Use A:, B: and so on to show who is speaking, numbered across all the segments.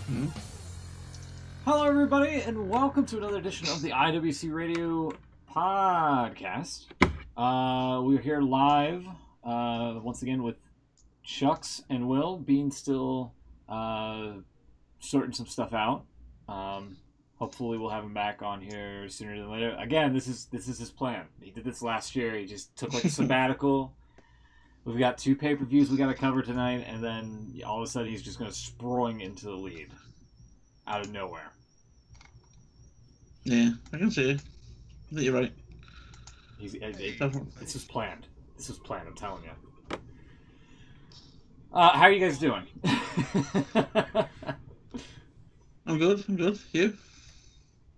A: Hmm.
B: Hello, everybody, and welcome to another edition of the IWC Radio Podcast. We're here live once again with Chucks and Will. Bean still sorting some stuff out. Hopefully, we'll have him back on here sooner than later. Again, this is his plan. He did this last year. He just took like a sabbatical. We've got 2 pay-per-views we got to cover tonight, and then all of a sudden he's just going to spring into the lead out of nowhere.
A: Yeah, I can see it. I think you're right.
B: This was planned. This was planned, I'm telling you. How are you guys doing?
A: I'm good. You?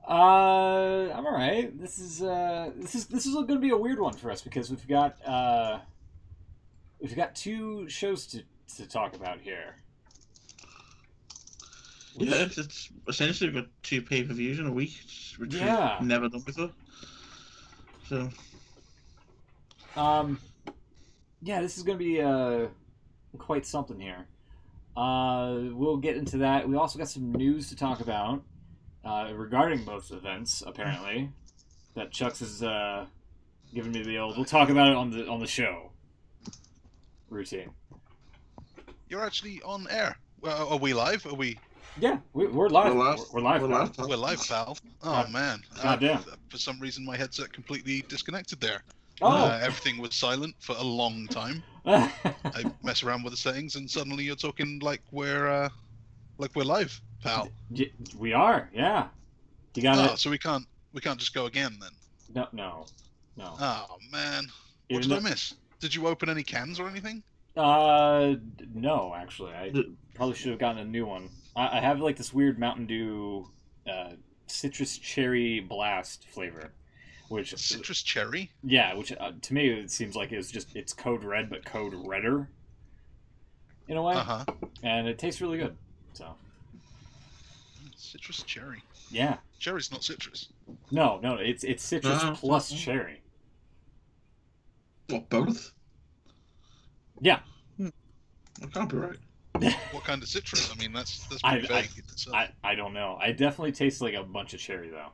B: I'm alright. This is going to be a weird one for us because we've got 2 shows to talk about here.
A: Yeah, it's essentially we've got 2 pay-per-views in a week, which we've never done before. So,
B: yeah, this is going to be quite something here. We'll get into that. We also got some news to talk about regarding both events, apparently, that Chucks has given me the old. We'll talk about it on the show routine.
C: You're actually on air. Well, are we live? Are we?
B: Yeah, we're live. We're live.
C: We're live, pal. Oh man!
B: Goddamn.
C: For some reason, my headset completely disconnected there.
B: Oh.
C: Everything was silent for a long time. I mess around with the settings, and suddenly you're talking like we're live, pal.
B: We are. Yeah. You got it.
C: So we can't just go again then.
B: No.
C: Oh man! What did I miss? Did you open any cans or anything?
B: No, actually. I probably should have gotten a new one. I have like this weird Mountain Dew citrus cherry blast flavor, which
C: citrus cherry.
B: Yeah, which to me it seems like it's code red, but code redder in a way. And it tastes really good. So
C: citrus cherry.
B: Yeah.
C: Cherry's not citrus.
B: No, it's citrus plus cherry.
A: What, both?
B: Yeah.
A: That can't be right.
C: What kind of citrus? I mean, that's pretty vague.
B: I don't know. I definitely taste like a bunch of cherry, though.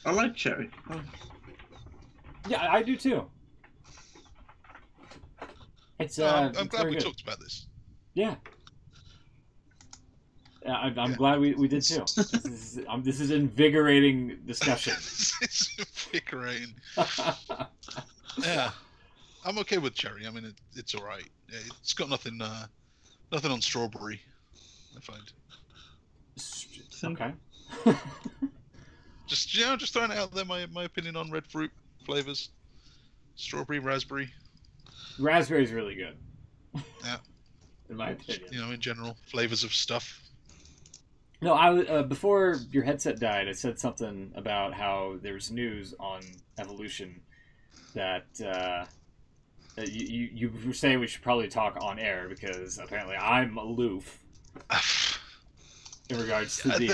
A: I like cherry.
B: Yeah, I do too. It's
C: I'm glad we
B: good.
C: talked about this.
B: Yeah. I'm glad we did too. This is invigorating discussion.
C: It's invigorating. Yeah. I'm okay with cherry. I mean, it's all right. It's got nothing on strawberry, I find.
B: Okay.
C: just throwing it out there. My opinion on red fruit flavors: strawberry, raspberry.
B: Raspberry's really good.
C: Yeah.
B: In my opinion.
C: In general, flavors of stuff.
B: No, I before your headset died, I said something about how there's news on Evolution that. You were saying we should probably talk on air because apparently I'm aloof in regards to the.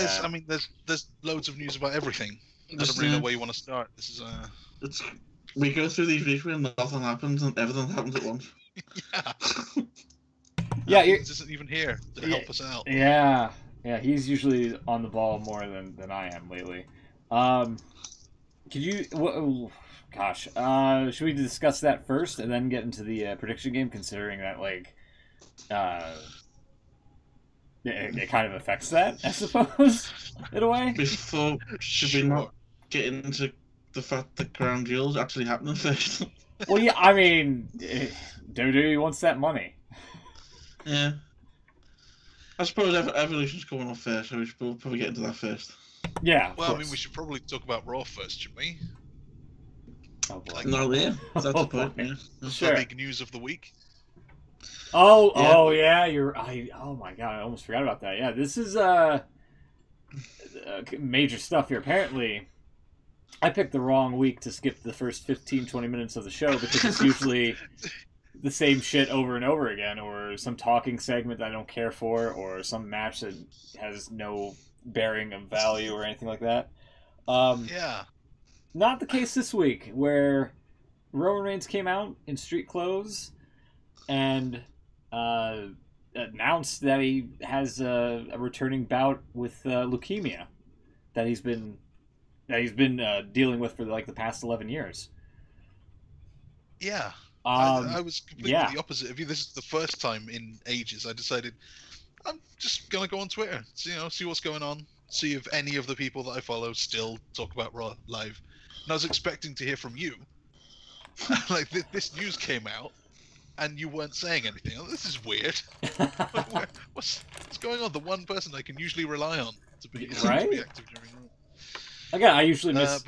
C: There's loads of news about everything. I don't really know where you want to start. This is
A: we go through these weeks when nothing happens and everything happens at once.
B: Yeah.
C: He isn't even here to help us out.
B: Yeah, he's usually on the ball more than I am lately. Could you? Gosh, should we discuss that first and then get into the prediction game? Considering that, it kind of affects that, I suppose, in a way.
A: Should we not get into the fact that Crown Jewel's actually happening first?
B: Well, yeah, I mean, WWE wants that money.
A: Yeah. I suppose Evolution's coming off first, so we should probably get into that first.
B: Yeah.
C: Well, I mean, we should probably talk about Raw first, shouldn't we?
B: Oh boy.
A: No, yeah. That's the point, yeah.
B: Sure.
C: The big news of the week.
B: Oh yeah, oh my god, I almost forgot about that. Yeah, this is major stuff here. Apparently, I picked the wrong week to skip the first 15-20 minutes of the show because it's usually the same shit over and over again, or some talking segment that I don't care for, or some match that has no bearing of value or anything like that.
C: Yeah.
B: Not the case this week, where Roman Reigns came out in street clothes and announced that he has a returning bout with leukemia that he's been dealing with for like the past 11 years.
C: Yeah. I was completely the opposite of you. This is the first time in ages I decided I'm just gonna go on Twitter, see what's going on, see if any of the people that I follow still talk about Raw live. And I was expecting to hear from you. Like this news came out, and you weren't saying anything. Oh, this is weird. What's going on? The one person I can usually rely on to be active during Raw.
B: Again, I usually miss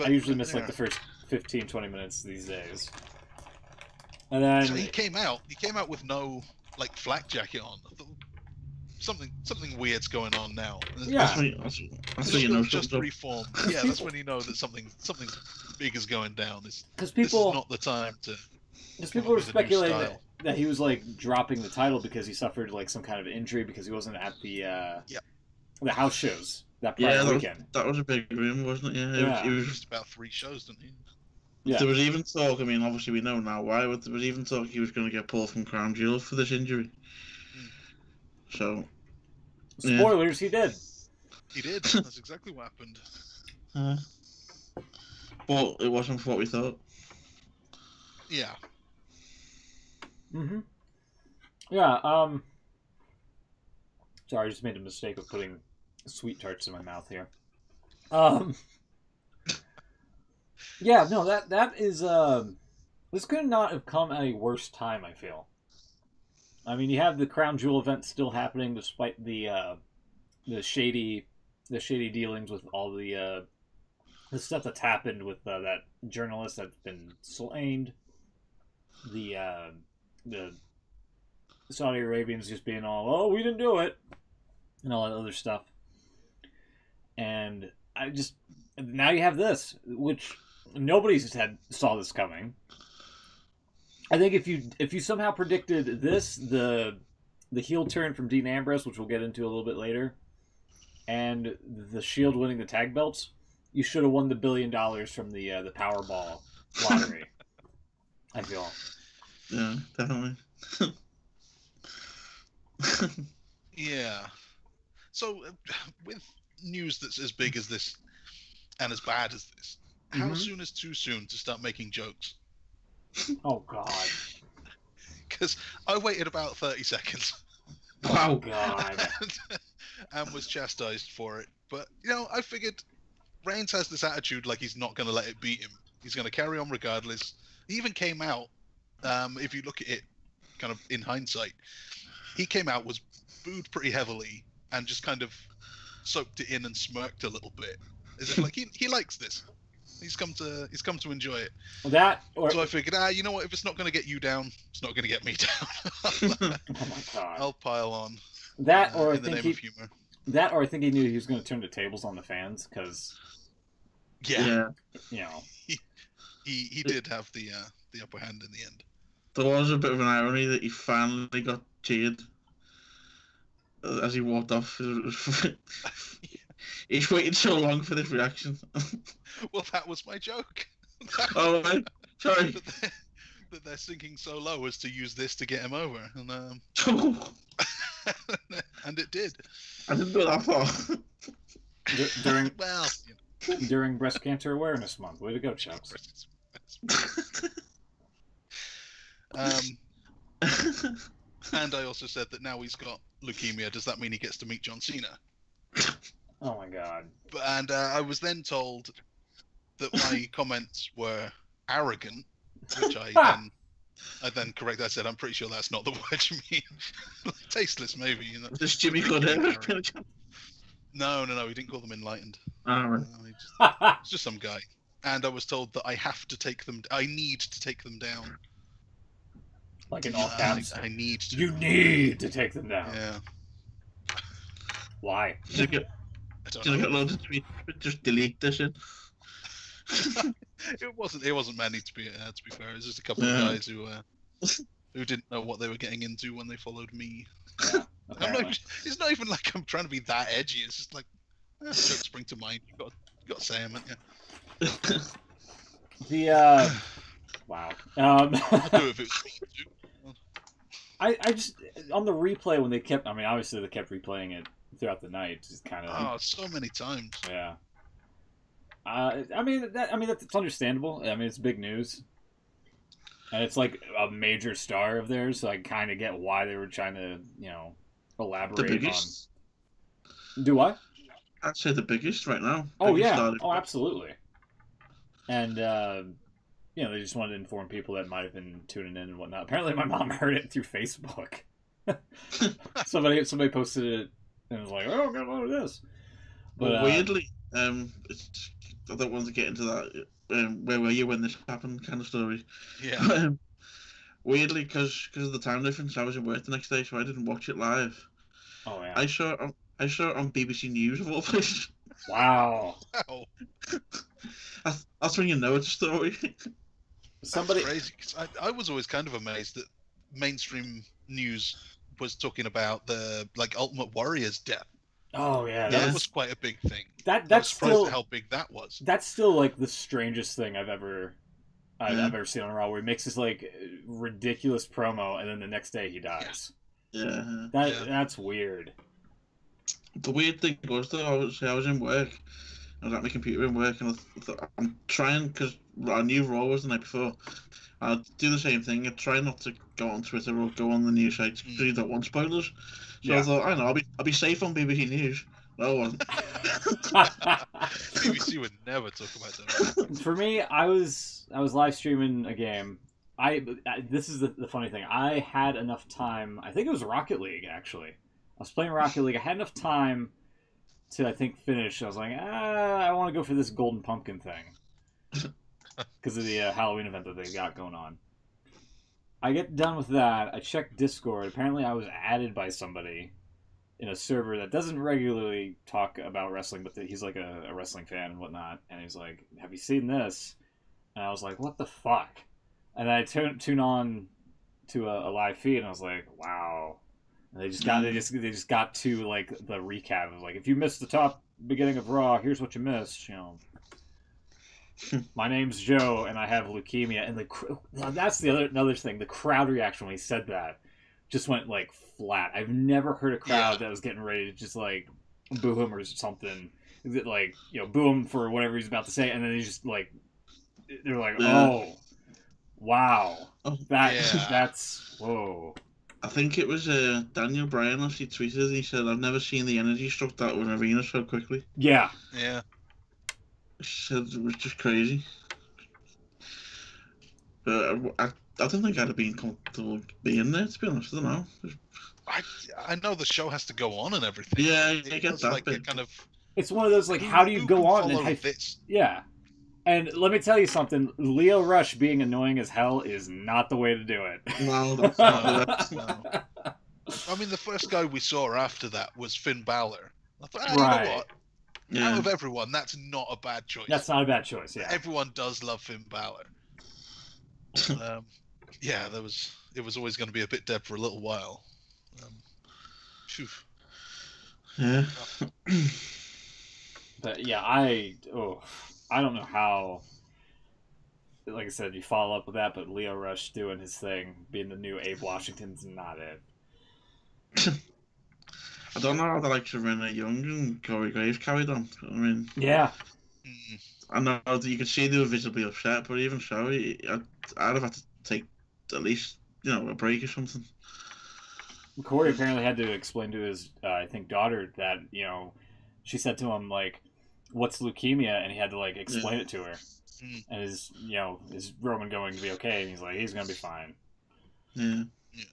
B: like the first 15-20 minutes these days. And then
C: so he came out with no like flak jacket on. I thought, something weird's going on now.
B: Yeah,
A: that's when you know
C: just reformed. Yeah, that's when you know that something big is going down.
B: Because people,
C: this is not the time to.
B: Because people were speculating that he was like dropping the title because he suffered like some kind of injury because he wasn't at the house shows that prior weekend.
A: That was a big rumor, wasn't it? Yeah,
C: it was just about 3 shows, didn't he?
A: Yeah. There was even talk. I mean, obviously we know now why. But there was even talk he was going to get pulled from Crown Jewel for this injury. So,
B: spoilers, he did.
C: He did. That's exactly what happened.
A: But it wasn't for what we thought.
C: Yeah.
B: Mm-hmm. Yeah. Sorry, I just made a mistake of putting sweet tarts in my mouth here. Yeah. No, that is. This could not have come at a worse time, I feel. I mean, you have the Crown Jewel event still happening despite the shady dealings with all the stuff that's happened with that journalist that's been slain. The Saudi Arabians just being all, oh, we didn't do it, and all that other stuff. And now you have this, which nobody's saw this coming. I think if you somehow predicted this, the heel turn from Dean Ambrose, which we'll get into a little bit later, and the Shield winning the tag belts, you should have won the $1 billion from the Powerball lottery. I feel.
A: Yeah, definitely.
C: Yeah. So, with news that's as big as this and as bad as this, how soon is too soon to start making jokes?
B: Oh, God.
C: Because I waited about 30 seconds.
B: Oh, God.
C: and was chastised for it. But, I figured Reigns has this attitude like he's not going to let it beat him. He's going to carry on regardless. He even came out, if you look at it kind of in hindsight, he came out, was booed pretty heavily, and just kind of soaked it in and smirked a little bit. As if like he likes this. He's come to enjoy it. So I figured, you know what? If it's not going to get you down, it's not going to get me down.
B: Oh my God!
C: I'll pile on.
B: That, or
C: in the name of humor.
B: That, or I think he knew he was going to turn the tables on the fans because.
C: Yeah.
B: He
C: did have the upper hand in the end.
A: There was a bit of an irony that he finally got cheered as he walked off. He's waited so long for this reaction.
C: Well, that was my joke.
A: Oh, right. Sorry.
C: That they're sinking so low as to use this to get him over, and and it did.
A: I didn't go that far.
B: During Breast Cancer Awareness Month. Way to go, Chubbs.
C: And I also said that now he's got leukemia. Does that mean he gets to meet John Cena?
B: Oh my God!
C: And I was then told that my comments were arrogant, which I then corrected. I said, "I'm pretty sure that's not the word you mean." Tasteless, maybe.
A: Does Jimmy call him?
C: No. He didn't call them enlightened.
A: Oh, right.
C: It's just some guy. And I was told that I need to take them down.
B: Like in all caps.
C: I need to.
B: You need to take them down.
C: Yeah.
B: Why?
A: Did I get loads of tweets? Just delete this shit.
C: It wasn't many to be fair. It was just a couple of guys who didn't know what they were getting into when they followed me.
B: Yeah,
C: it's not even like I'm trying to be that edgy. It's just like jokes spring to mind. You got to say them, yeah.
B: Wow.
C: I'd do it if it was me too.
B: I just on the replay when they kept, I mean, obviously they kept replaying it throughout the night, just kind of.
C: Oh, so many times.
B: Yeah. I mean, that's understandable. I mean, it's big news, and it's like a major star of theirs, so I kind of get why they were trying to, elaborate
A: The biggest.
B: on. Do what?
A: I'd say the biggest right now.
B: Oh
A: Biggest
B: yeah.
A: star.
B: Oh, absolutely. And they just wanted to inform people that might have been tuning in and whatnot. Apparently, my mom heard it through Facebook. somebody posted it and was like, "Oh, God, what is this?" But
A: Well, weirdly, I don't want to get into that. Where were you when this happened? Kind of story.
C: Yeah.
A: Weirdly, because of the time difference, I was at work the next day, so I didn't watch it live.
B: Oh yeah.
A: I saw it on BBC News of all places.
B: Wow.
C: Wow.
A: That's when you know it's a story.
B: Somebody.
C: That's crazy. 'Cause I was always kind of amazed that mainstream news was talking about the Ultimate Warrior's death.
B: Oh yeah.
C: That was quite a big thing. I was
B: That's
C: surprised
B: still
C: at how big that was.
B: That's still like the strangest thing I've ever seen on Raw, where he makes this like ridiculous promo and then the next day he dies.
A: Yeah.
B: That's weird.
A: The weird thing was though, I was in work. I was at my computer in work, and I thought, I'm trying, because I knew Raw was the night before. I'd do the same thing. I'd try not to go on Twitter or go on the news sites because you don't want spoilers. So I thought, I know, I'll be safe on BBC News. No, I wasn't.
C: BBC would never talk about that.
B: For me, I was live streaming a game. This is the funny thing. I had enough time. I think it was Rocket League actually. I was playing Rocket League. I had enough time to, I think, finish. I was like, I want to go for this golden pumpkin thing because of the Halloween event that they got going on. I get done with that. I check Discord. Apparently, I was added by somebody in a server that doesn't regularly talk about wrestling, but he's like a wrestling fan and whatnot. And he's like, "Have you seen this?" And I was like, "What the fuck?" And I tune on to a live feed, and I was like, "Wow." And they just got to like the recap. It was like, if you missed the top beginning of Raw, here's what you missed. My name's Joe, and I have leukemia. And that's the another thing. The crowd reaction when he said that just went like flat. I've never heard a crowd that was getting ready to just like boo him or something. Like, boo him for whatever he's about to say, and then he's just like, they're like, oh, wow, that's whoa.
A: I think it was Daniel Bryan actually tweeted, and he said, "I've never seen the energy struck that with an arena so quickly."
B: Yeah.
C: Yeah.
A: He said it was just crazy. But I don't think I'd have been comfortable being there, to be honest. I don't know.
C: I know the show has to go on and everything.
A: Yeah, I get that
C: like
A: bit.
C: kind of.
B: It's one of those like, how do you go on and
C: this?
B: Yeah. And let me tell you something, Leo Rush being annoying as hell is not the way to do it.
A: No, that's not.
C: No. I mean, the first guy we saw after that was Finn Balor. I thought,
B: Right.
C: You know what?
A: Yeah.
C: Out of everyone, that's not a bad choice.
B: That's not a bad choice, yeah.
C: Everyone does love Finn Balor. Yeah, it was always going to be a bit dead for a little while.
A: Yeah.
B: But yeah, I don't know how, like I said, you follow up with that, but Leo Rush doing his thing, being the new Abe Washington's not it.
A: I don't know how the likes of Renee Young and Corey Graves carried on. I mean,
B: yeah.
A: I know that you could see they were visibly upset, but even so, I'd have had to take at least, a break or something.
B: Corey apparently had to explain to his, I think, daughter that, she said to him, like, what's leukemia? And he had to, like, explain it to her. And is Roman going to be okay? And he's like, he's going to be fine.
A: Yeah.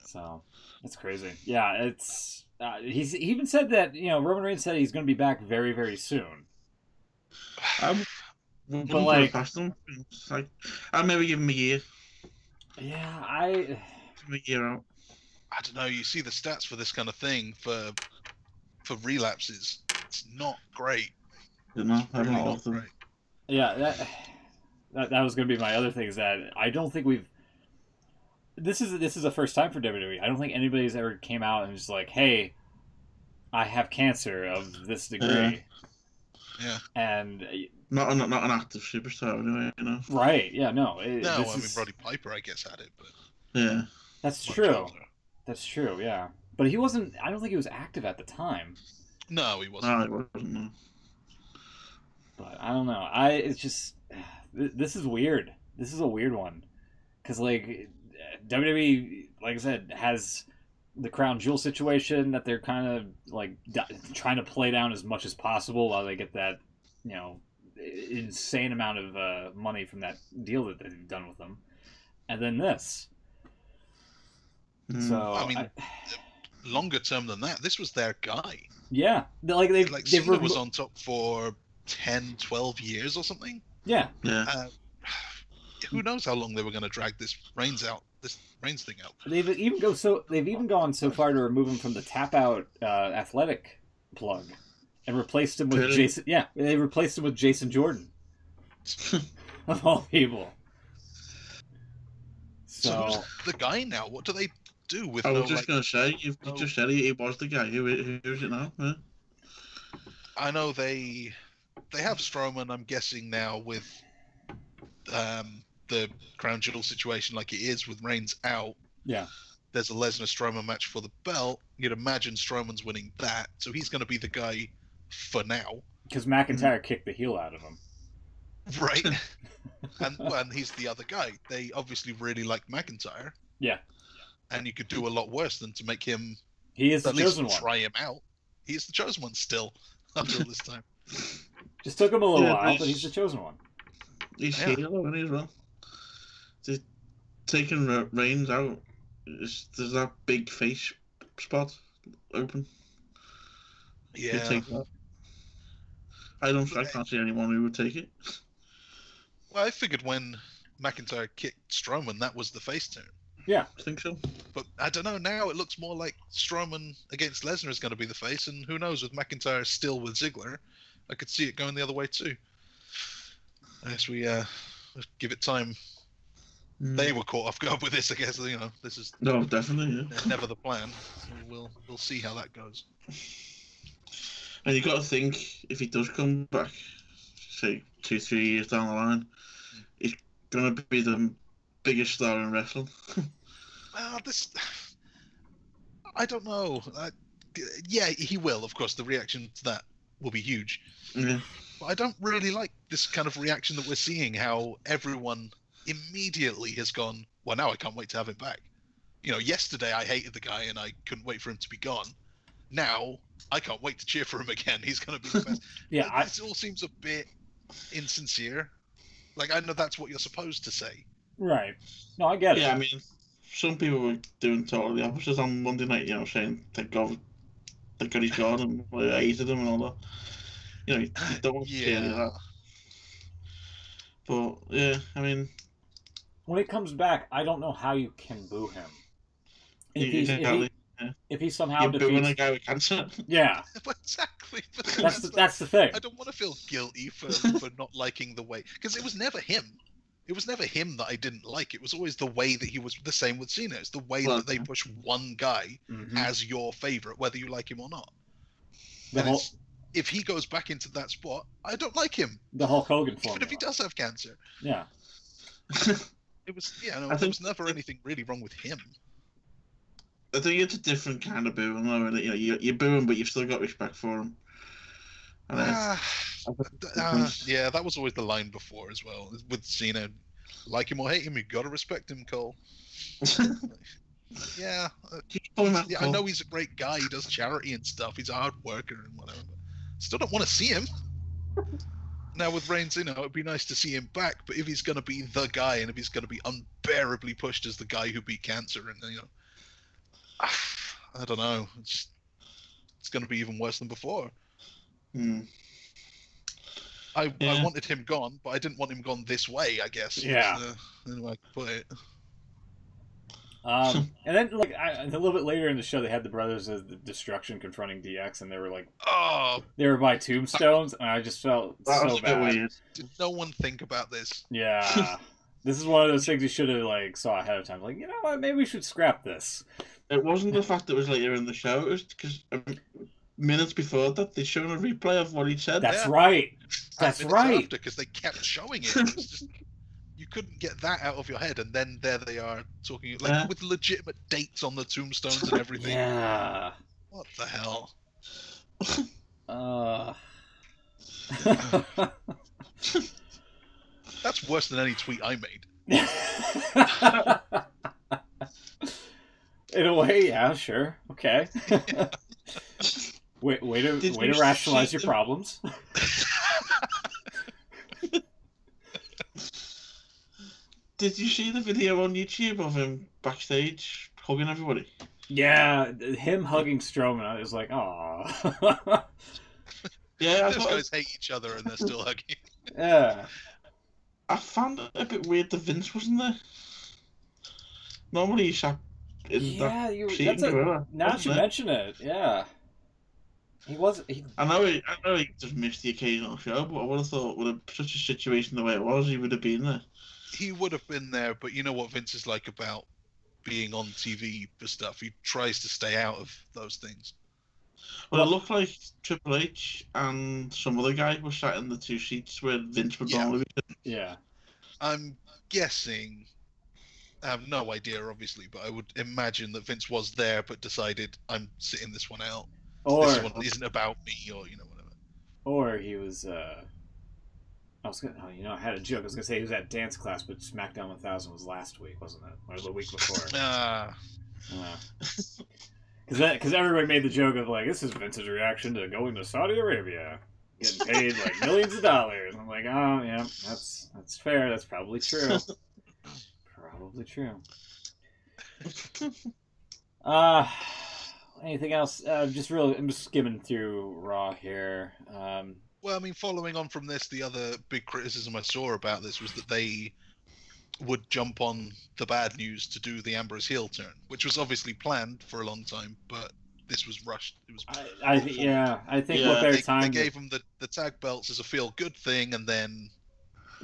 B: So, it's crazy. Yeah, it's... he even said that, Roman Reigns said he's going to be back very, very soon.
A: But like, I'd maybe give him a year.
B: Yeah,
A: Give him a year out.
C: I don't know. You see the stats for this kind of thing for relapses. It's not great.
A: Really not great.
B: Yeah, that was going to be my other thing. Is that I don't think we've. This is the first time for WWE. I don't think anybody's ever came out and just like, hey, I have cancer of this degree.
C: Yeah.
B: And
A: not an active superstar anyway,
B: Right? Yeah. No.
C: I mean Roddy Piper, I guess, had it, but
A: yeah,
B: that's true. That's true, yeah. But he wasn't. I don't think he was active at the time.
C: No, he wasn't.
A: No, it wasn't. No.
B: But I don't know. It's just this is weird. This is a weird one because like WWE, like I said, has the crown jewel situation that they're kind of like trying to play down as much as possible while they get that insane amount of money from that deal that they've done with them, and then this. So
C: I mean, longer term than that, this was their guy.
B: Yeah, they've
C: Cena was on top for 10, 12 years or something.
B: Yeah.
C: Who knows how long they were going to drag this Reigns thing out.
B: They've even gone so far to remove him from the tap out athletic plug and replaced him with Jason. Yeah, they replaced him with Jason Jordan of all people.
C: So who's the guy now? What do they do with?
A: I was just going to say, you just said he was the guy. Who is it now? Yeah.
C: I know they have Strowman. I'm guessing now with the crown jewel situation, like it is with Reigns out.
B: Yeah.
C: There's a Lesnar Strowman match for the belt. You'd imagine Strowman's winning that, so he's going to be the guy for now.
B: Because McIntyre kicked the heel out of him.
C: Right. and he's the other guy. They obviously really like McIntyre.
B: Yeah.
C: And you could do a lot worse than to make him.
B: He is the chosen one.
C: Try him out. He is the chosen one still after all this time.
B: Just took him a little while, but he's the chosen one.
A: He's heel, isn't he, as well? They're taking Reigns out. There's that big face spot open.
C: Yeah.
A: I can't see anyone who would take it.
C: Well, I figured when McIntyre kicked Strowman, that was the face turn.
B: Yeah,
A: I think so.
C: But I don't know. Now it looks more like Strowman against Lesnar is going to be the face, and who knows, with McIntyre still with Ziggler, I could see it going the other way too. I guess we give it time. They were caught off guard with this. I guess this is
A: definitely
C: never the plan. So we'll see how that goes.
A: And you got to think, if he does come back, say 2-3 years down the line, he's gonna be the biggest star in wrestling.
C: Well, I don't know. Yeah, he will. Of course, the reaction to that will be huge.
A: Yeah.
C: But I don't really like this kind of reaction that we're seeing. How everyone immediately has gone, well, now I can't wait to have him back. Yesterday I hated the guy and I couldn't wait for him to be gone. Now I can't wait to cheer for him again. He's going to be the best.
B: Yeah,
C: this all seems a bit insincere. Like, I know that's what you're supposed to say.
B: Right. No, I get it.
A: Yeah, I mean, some people were doing totally the opposite on Monday night, saying thank God he's gone and I hated him and all that. You don't want to hear that. But, yeah, I mean...
B: When it comes back, I don't know how you can boo him. If he somehow
A: You're
B: defeats...
A: booing a guy with cancer.
B: Yeah.
C: Exactly.
B: That's the thing.
C: I don't want to feel guilty for not liking the way... Because it was never him. It was never him that I didn't like. It was always the way that he was the same with Cena. It's the way that they push one guy as your favorite, whether you like him or not. If he goes back into that spot, I don't like him.
B: The Hulk Hogan formula.
C: Even if he does have cancer.
B: Yeah.
C: It was there was never anything really wrong with him.
A: I think it's a different kind of booing, though. You boo him, but you've still got respect for him.
C: Yeah, that was always the line before as well with Cena. Like him or hate him, you gotta respect him, Cole. Yeah, I know he's a great guy. He does charity and stuff. He's a hard worker and whatever. But still don't want to see him. Now with Reigns, it'd be nice to see him back. But if he's gonna be the guy, and if he's gonna be unbearably pushed as the guy who beat cancer, and I don't know. It's gonna be even worse than before. I wanted him gone, but I didn't want him gone this way, I guess.
B: Yeah.
C: Anyway, I could put it.
B: And then, a little bit later in the show, they had the Brothers of the Destruction confronting DX, and they were they were by tombstones, and I just felt so bad.
A: Weird.
C: Did no one think about this?
B: Yeah. This is one of those things you should have, saw ahead of time. You know what, maybe we should scrap this.
A: It wasn't the fact that it was later in the show, it was because minutes before that, they showed a replay of what he said.
B: That's right. That's right.
C: Because they kept showing it. It was just You couldn't get that out of your head, and then there they are talking with legitimate dates on the tombstones and everything.
B: Yeah.
C: What the hell? That's worse than any tweet I made.
B: In a way, yeah, sure, okay. Way to rationalize your problems.
A: Did you see the video on YouTube of him backstage hugging everybody?
B: Yeah, him hugging Strowman. I was like, "Aw."
A: Yeah,
C: those guys hate each other and they're still hugging.
B: Yeah.
A: I found it a bit weird that Vince wasn't there. Normally he sat in
B: Yeah,
A: seat gorilla.
B: Now that you mention it, yeah. He wasn't.
A: I know he just missed the occasional show, but I would have thought with such a situation the way it was, he would have been there.
C: He would have been there, but you know what Vince is like about being on TV for stuff. He tries to stay out of those things.
A: Well, it looked like Triple H and some other guy were sat in the two seats where Vince would normally be.
B: Yeah.
C: I'm guessing. I have no idea, obviously, but I would imagine that Vince was there, but decided I'm sitting this one out.
B: Or
C: this one isn't about me, or whatever.
B: Or he was. I was gonna. I had a joke. I was gonna say he was at dance class, but SmackDown 1000 was last week, wasn't it? Or the week before? Because everybody made the joke of like, this is Vince's reaction to going to Saudi Arabia, getting paid like millions of dollars. I'm like, oh yeah, that's fair. That's probably true. Probably true. Anything else? I'm just skimming through Raw here.
C: Well, I mean, following on from this, the other big criticism I saw about this was that they would jump on the bad news to do the Ambrose heel turn, which was obviously planned for a long time, but this was rushed. It was.
B: I think what their time
C: they gave them the tag belts as a feel good thing, and then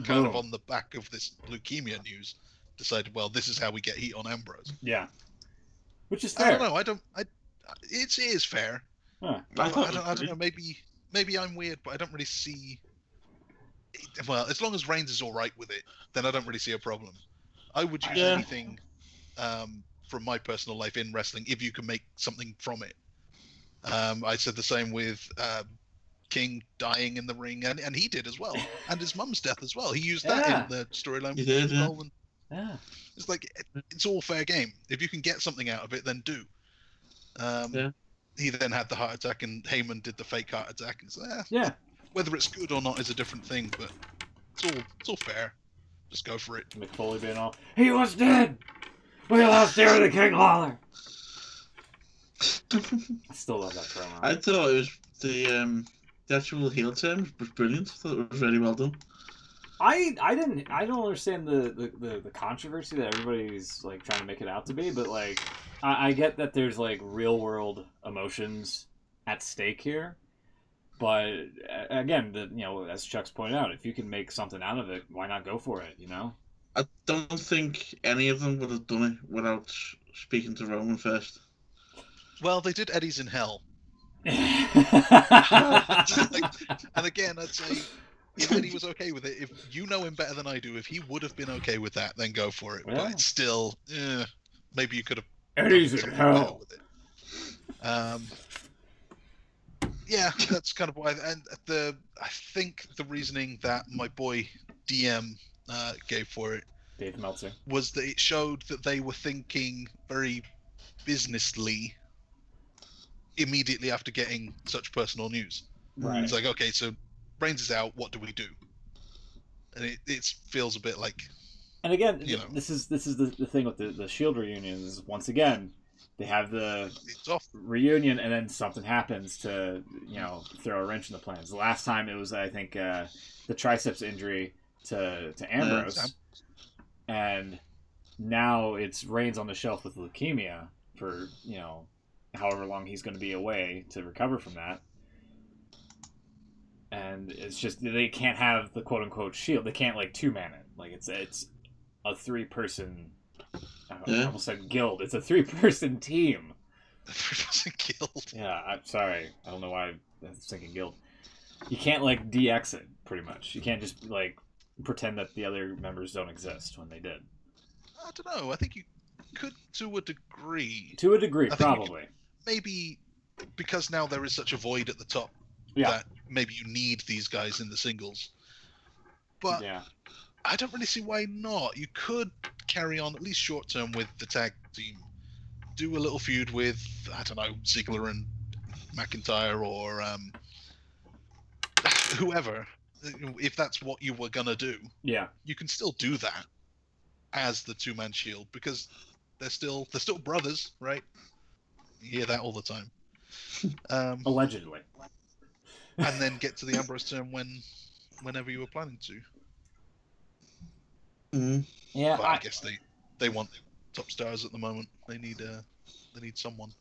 C: kind of on the back of this leukemia news, decided, well, this is how we get heat on Ambrose.
B: Yeah, which is fair.
C: I don't know. It is fair.
B: Huh.
C: I don't know. Maybe I'm weird, but I don't really see. Well, as long as Reigns is all right with it, then I don't really see a problem. I would use anything from my personal life in wrestling if you can make something from it. I said the same with King dying in the ring, and he did as well, and his mum's death as well. He used that in the storyline.
A: He did, yeah.
B: Yeah.
C: It's like it's all fair game. If you can get something out of it, then do. He then had the heart attack, and Heyman did the fake heart attack. And so, whether it's good or not is a different thing, but it's all fair. Just go for it.
B: Mick Foley being all, he was dead. We lost Jerry the King Lawler. I still love that promo.
A: I thought it was the actual heel turn was brilliant. I thought it was really well done.
B: I don't understand the controversy that everybody's like trying to make it out to be, but like I get that there's like real world emotions at stake here, but again, as Chuck's pointed out, if you can make something out of it, why not go for it?
A: I don't think any of them would have done it without speaking to Roman first.
C: Well, they did Eddie's in Hell. And again, I'd say if Eddie was okay with it, if you know him better than I do, if he would have been okay with that, then go for it. Yeah. But it's still, maybe you could have
B: Eddie's in Hell
C: with it. Yeah, that's kind of why. And I think the reasoning that my boy DM gave for it,
B: Dave Meltzer,
C: was that it showed that they were thinking very businessly immediately after getting such personal news.
B: Right.
C: It's like, okay, so Reigns is out. What do we do? And it feels a bit like.
B: And again, this is the thing with the Shield reunions. Once again, they have the reunion, and then something happens to throw a wrench in the plans. The last time it was, I think, the triceps injury to Ambrose, and now it's Reigns on the shelf with leukemia for however long he's going to be away to recover from that. And it's just they can't have the quote unquote Shield. They can't like two-man it. Like it's a 3-person. I almost said guild. It's a 3-person team.
C: A 3-person guild.
B: Yeah, I'm sorry. I don't know why I was thinking guild. You can't like DX it pretty much. You can't just like pretend that the other members don't exist when they did.
C: I don't know. I think you could to a degree.
B: To a degree,
C: I think you
B: probably.
C: Maybe because now there is such a void at the top that maybe you need these guys in the singles. But
B: yeah.
C: I don't really see why not. You could carry on at least short term with the tag team. Do a little feud with, I don't know, Ziggler and McIntyre or whoever. If that's what you were gonna do, you can still do that as the two-man Shield because they're still brothers, right? You hear that all the time.
B: Allegedly.
C: And then get to the Ambrose turn whenever you were planning to.
B: Yeah,
C: but I guess they want top stars at the moment. They need someone.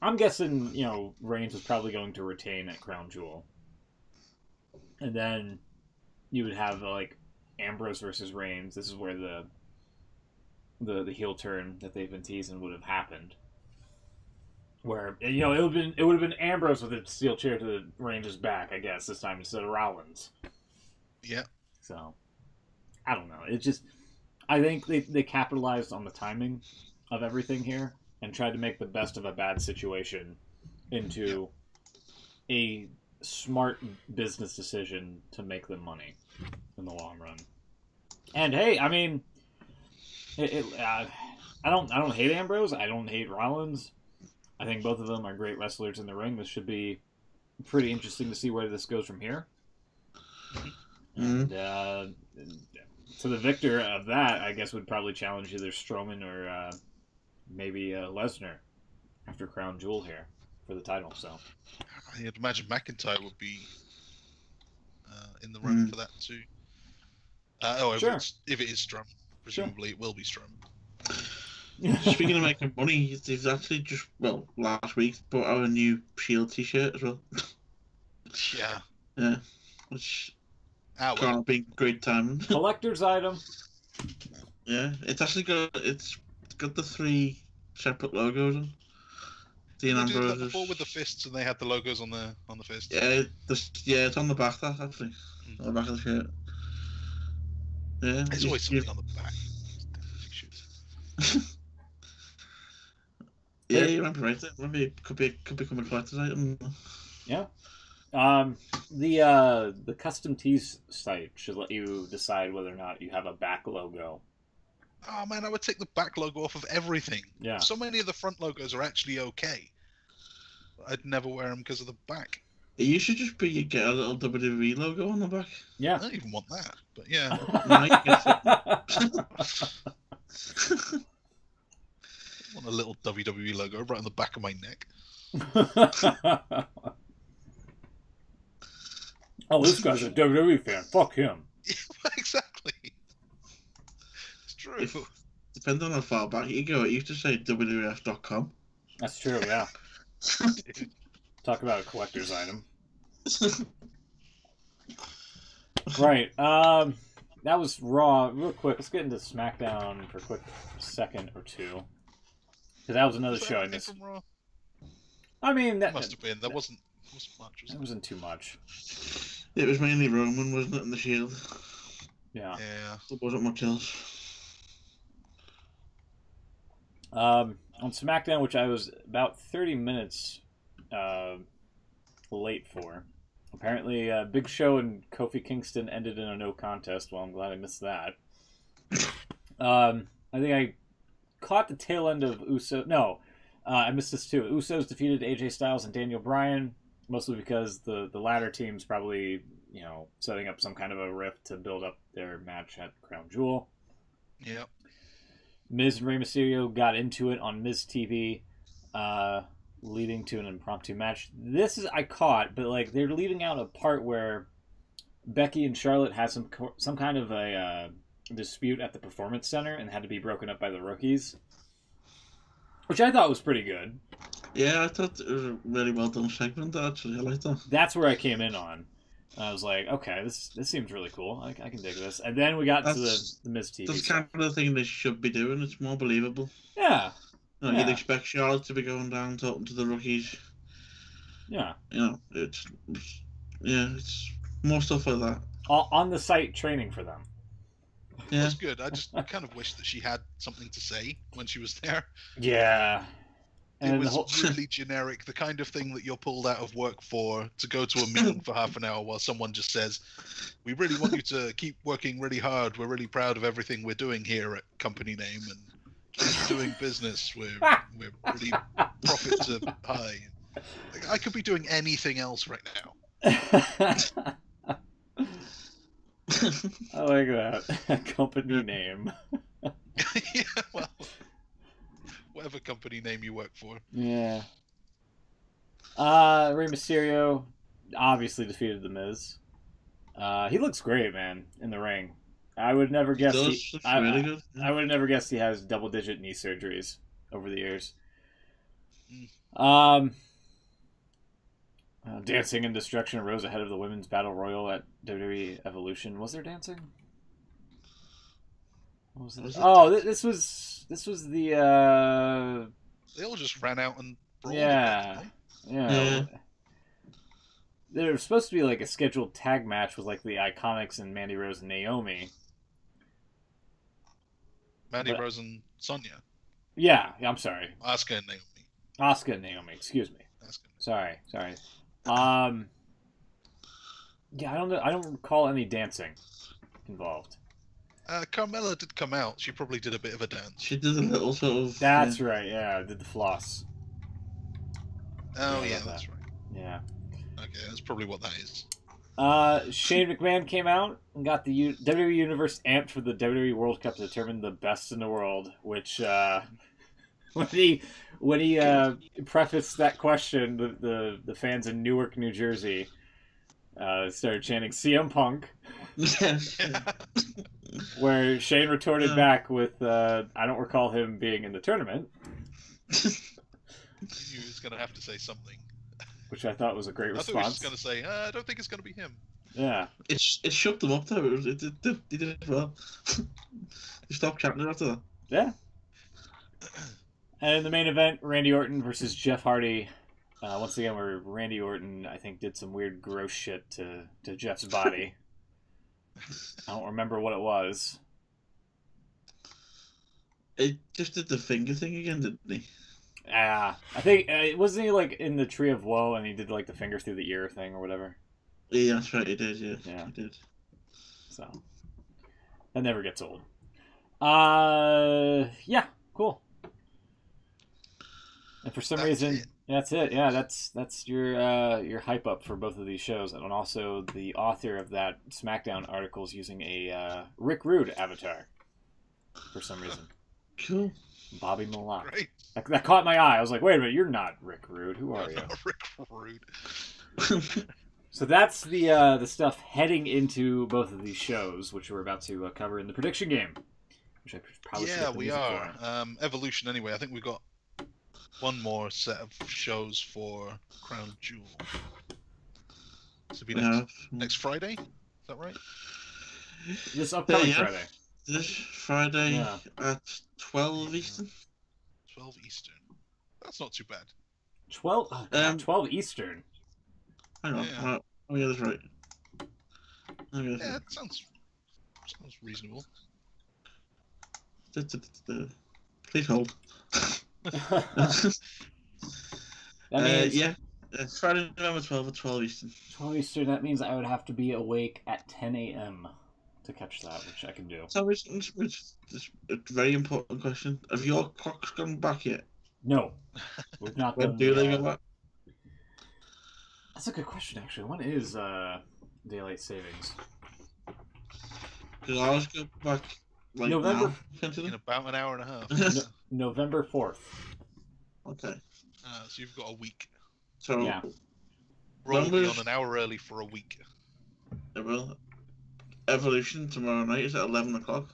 B: I'm guessing Reigns is probably going to retain at Crown Jewel, and then you would have like Ambrose versus Reigns. This is where the heel turn that they've been teasing would have happened. Where it would have been Ambrose with a steel chair to Reigns' back, I guess, this time instead of Rollins.
C: Yeah.
B: So I don't know. It's just I think they capitalized on the timing of everything here and tried to make the best of a bad situation into a smart business decision to make them money in the long run. And hey, I mean, I don't hate Ambrose. I don't hate Rollins. I think both of them are great wrestlers in the ring. This should be pretty interesting to see where this goes from here. And so the victor of that, I guess, would probably challenge either Strowman or maybe Lesnar after Crown Jewel here for the title. So
C: I'd imagine McIntyre would be in the run for that too.
B: Sure.
C: If it is Strowman, presumably it will be Strowman.
A: Speaking of making money, he's actually just, last week bought out a new Shield t-shirt as well.
C: Yeah.
A: Yeah. Which can't be great timing.
B: Collector's item.
A: Yeah, it's actually got the 3 separate logos on. Dean
C: Ambrose. Did that
A: Ambrose
C: before with the fists, and they had the logos on the fists.
A: Yeah, it's on the back. That actually on the back of the shirt. Yeah,
C: there's always something on the back.
A: Yeah, you might be right. Maybe it could become a collector's item.
B: Yeah. The custom tees site should let you decide whether or not you have a back logo.
C: Oh man, I would take the back logo off of everything.
B: Yeah.
C: So many of the front logos are actually okay. I'd never wear them because of the back.
A: You should just get a little WWE logo on the back.
B: Yeah.
C: I don't even want that, but yeah. I want a little WWE logo right on the back of my neck.
B: Oh, this guy's a WWE fan. Fuck him.
C: Yeah, exactly. It's true.
A: Depending on how far back you go, it used to say WWF.com.
B: That's true, yeah. Talk about a collector's item. Right. That was Raw. Real quick, let's get into SmackDown for a quick second or two. Because that was another show I missed. I mean, that
C: must have been. That wasn't much.
B: It wasn't too much.
A: It was mainly Roman, wasn't it, in the Shield?
B: Yeah.
A: There wasn't much else.
B: On SmackDown, which I was about 30 minutes late for. Apparently, Big Show and Kofi Kingston ended in a no contest. Well, I'm glad I missed that. I think I caught the tail end of Uso. No, I missed this too. Usos defeated AJ Styles and Daniel Bryan, mostly because the latter team's probably, setting up some kind of a rift to build up their match at Crown Jewel.
C: Yep.
B: Miz and Rey Mysterio got into it on Miz TV, leading to an impromptu match. This is I caught, but they're leaving out a part where Becky and Charlotte had some kind of a dispute at the Performance Center and had to be broken up by the rookies, which I thought was pretty good.
A: Yeah, I thought it was a really well done segment. Actually, I liked that.
B: That's where I came in on. I was like, okay, this seems really cool. I can dig this. And then we got to the Miz TV.
A: That's kind of the thing they should be doing. It's more believable.
B: Yeah.
A: You'd expect Charlotte to be going down talking to the rookies.
B: Yeah.
A: It's more stuff like that.
B: on the site training for them.
A: Yeah.
C: That's good. I just kind of wish that she had something to say when she was there.
B: Yeah.
C: It
B: And
C: was
B: the whole...
C: really generic, the kind of thing that you're pulled out of work for to go to a meeting for half an hour while someone just says, "We really want you to keep working really hard. We're really proud of everything we're doing here at company name and keep doing business. We're really profits are high." Like, I could be doing anything else right now.
B: I like that. Company name.
C: Yeah, well, whatever company name you work for.
B: Yeah. Rey Mysterio obviously defeated The Miz. He looks great, man, in the ring. I would never guess
A: really good.
B: I would have never guessed he has double-digit knee surgeries over the years. Dancing and Destruction rose ahead of the Women's Battle Royal at WWE Evolution. Was there dancing? What was it? Oh, this was the.
C: They all just ran out and brawled.
B: Yeah. There was supposed to be like a scheduled tag match with like the Iconics and Mandy Rose and Naomi.
C: Rose and Sonya.
B: Yeah, I'm sorry.
C: Asuka and Naomi.
B: Asuka and Naomi, excuse me. Sorry. Yeah, I don't recall any dancing involved.
C: Carmella did come out. She probably did a bit of a dance.
A: She did a little sort of.
B: That's right. Yeah, did the floss.
C: Oh yeah, that's right.
B: Yeah.
C: Okay, that's probably what that is.
B: Shane McMahon came out and got the WWE Universe amped for the WWE World Cup to determine the best in the world. Which, when he prefaced that question, the fans in Newark, New Jersey, started chanting CM Punk. Where Shane retorted back with, "I don't recall him being in the tournament."
C: He was going to have to say something.
B: Which I thought was a great response.
C: I thought he was going to say, "I don't think it's going to be him."
B: Yeah.
A: It shook them up though. He did it well. He stopped chanting it after that.
B: Yeah. And in the main event, Randy Orton versus Jeff Hardy. Once again, where Randy Orton, I think, did some weird gross shit to Jeff's body. I don't remember what it was.
A: It just did the finger thing again, didn't he?
B: Yeah. I think, wasn't he like in the Tree of Woe and he did like the finger through the ear thing or whatever?
A: Yeah, that's right, he did, yeah. He did.
B: So, that never gets old. Yeah, cool. And for some reason, that's it. Yeah, that's your hype up for both of these shows, and also the author of that SmackDown article is using a Rick Rude avatar for some reason.
A: Cool.
B: Bobby Malak.
C: Great.
B: That caught my eye. I was like, wait a minute, you're not Rick Rude. Who are you?
C: Rick Rude.
B: So that's the stuff heading into both of these shows, which we're about to cover in the prediction game. Which I probably should get the
C: we
B: music
C: are.
B: for.
C: Evolution, anyway. I think we've got one more set of shows for Crown Jewel. This will be next Friday. Is that right?
B: This upcoming
A: yeah.
B: Friday.
A: This Friday at 12 Eastern.
C: 12 Eastern. That's not too bad.
B: 12 Eastern.
A: Hang on.
C: Yeah.
A: Oh, yeah, that's right.
C: Yeah, it sounds reasonable.
A: Please hold.
B: That means
A: yeah, it's Friday, November 12 at 12 Eastern.
B: 12 Eastern, that means I would have to be awake at 10 a.m. to catch that, which I can do.
A: So it's a very important question. Have your clocks gone back yet?
B: No. We've not
A: When
B: done
A: do they go back?
B: That's a good question, actually. When is daylight savings?
A: Because ours go back like
B: November.
A: now,
C: In about an hour and a half.
B: November 4th.
A: Okay.
C: So you've got a week.
A: So
B: yeah.
C: We'll be on an hour early for a week.
A: Well, Evolution tomorrow night is at 11 o'clock.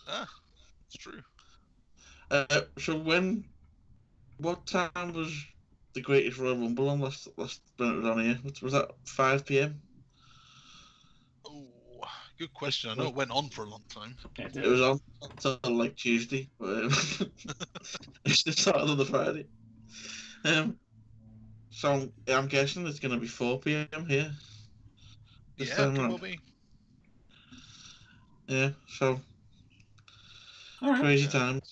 C: Ah, it's true.
A: So what time was the Greatest Royal Rumble on last when it was on here? Was that 5 p.m?
C: Oh, good question. I know it went on for a long time.
A: It was on until like Tuesday, but it's just started on the Friday. So I'm guessing it's going to be 4 p.m. here. this
C: Yeah,
A: time
C: could
A: around.
C: well be.
A: Yeah, so
B: All right.
A: crazy
C: Yeah.
A: times.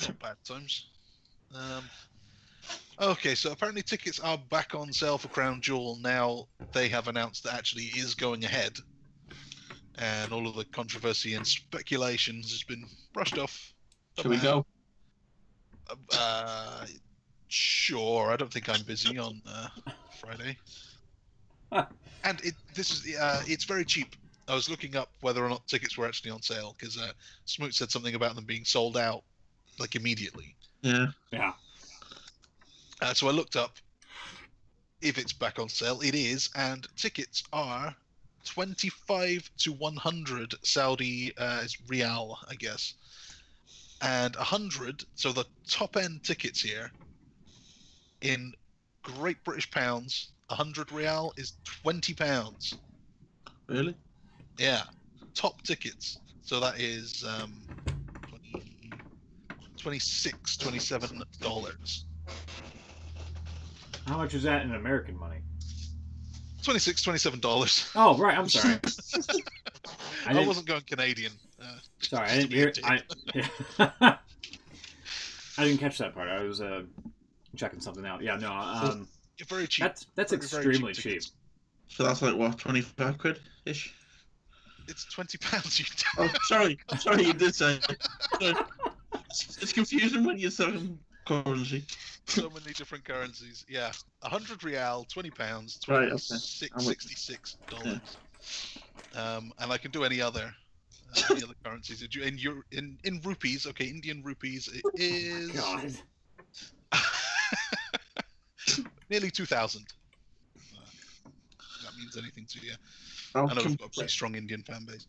C: Not bad times. Okay, so apparently tickets are back on sale for Crown Jewel now. They have announced that actually it is going ahead, and all of the controversy and speculations has been brushed off.
A: Should we go?
C: Sure. I don't think I'm busy on Friday. And it's very cheap. I was looking up whether or not tickets were actually on sale because Smoot said something about them being sold out like immediately.
A: Yeah.
B: Yeah.
C: So I looked up if it's back on sale. It is, and tickets are 25 to 100 Saudi Rial, I guess, and 100. So the top end tickets here in Great British pounds, 100 Rial is £20.
A: Really?
C: Yeah, top tickets. So that is 27 dollars.
B: How much is that in American money?
C: $27.
B: Oh, right. I'm sorry.
C: I wasn't going Canadian.
B: Sorry, I
C: just
B: didn't
C: to be
B: hear.
C: a dick.
B: I didn't catch that part. I was checking something out. Yeah, no.
C: You're very cheap.
B: That's
C: Very, very
B: extremely cheap.
C: tickets.
A: So that's like what, 25 quid ish?
C: It's £20. You
A: Oh, sorry, you did say. Sorry. It's confusing when you're selling currency.
C: So many different currencies. Yeah, 100 Rial, £20,
A: Right, okay.
C: $66. And I can do any other currencies. In rupees, okay, Indian rupees, it is
B: God.
C: nearly 2,000. That means anything to you.
A: I'll
C: I know we've got a pretty strong Indian fan base.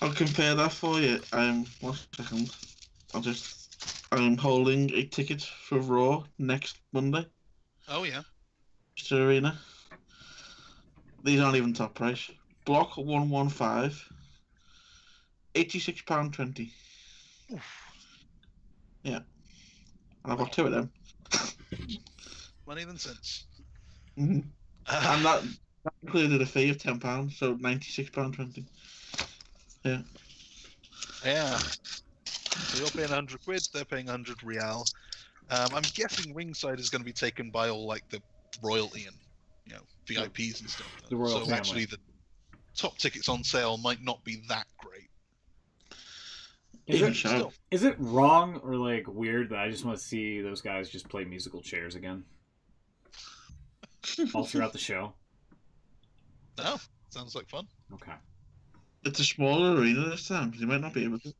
A: I'll compare that for you. 1 second. I'm holding a ticket for Raw next Monday.
C: Oh yeah.
A: To Arena. These aren't even top price. Block 115. £86.20. Yeah. And I've got two of them.
C: Money than sense.
A: Mm-hmm. And that included a fee of £10, so £96.20. Yeah.
C: Yeah. So you're paying 100 quid, they're paying 100 Rial. I'm guessing ringside is going to be taken by all like the royalty and VIPs and stuff.
B: The royal
C: so
B: family.
C: Actually, the top tickets on sale might not be that great.
B: Is it wrong or like weird that I just want to see those guys just play musical chairs again? All throughout the show?
C: No, sounds like fun.
B: Okay.
A: It's a smaller arena this time, so you might not be able to.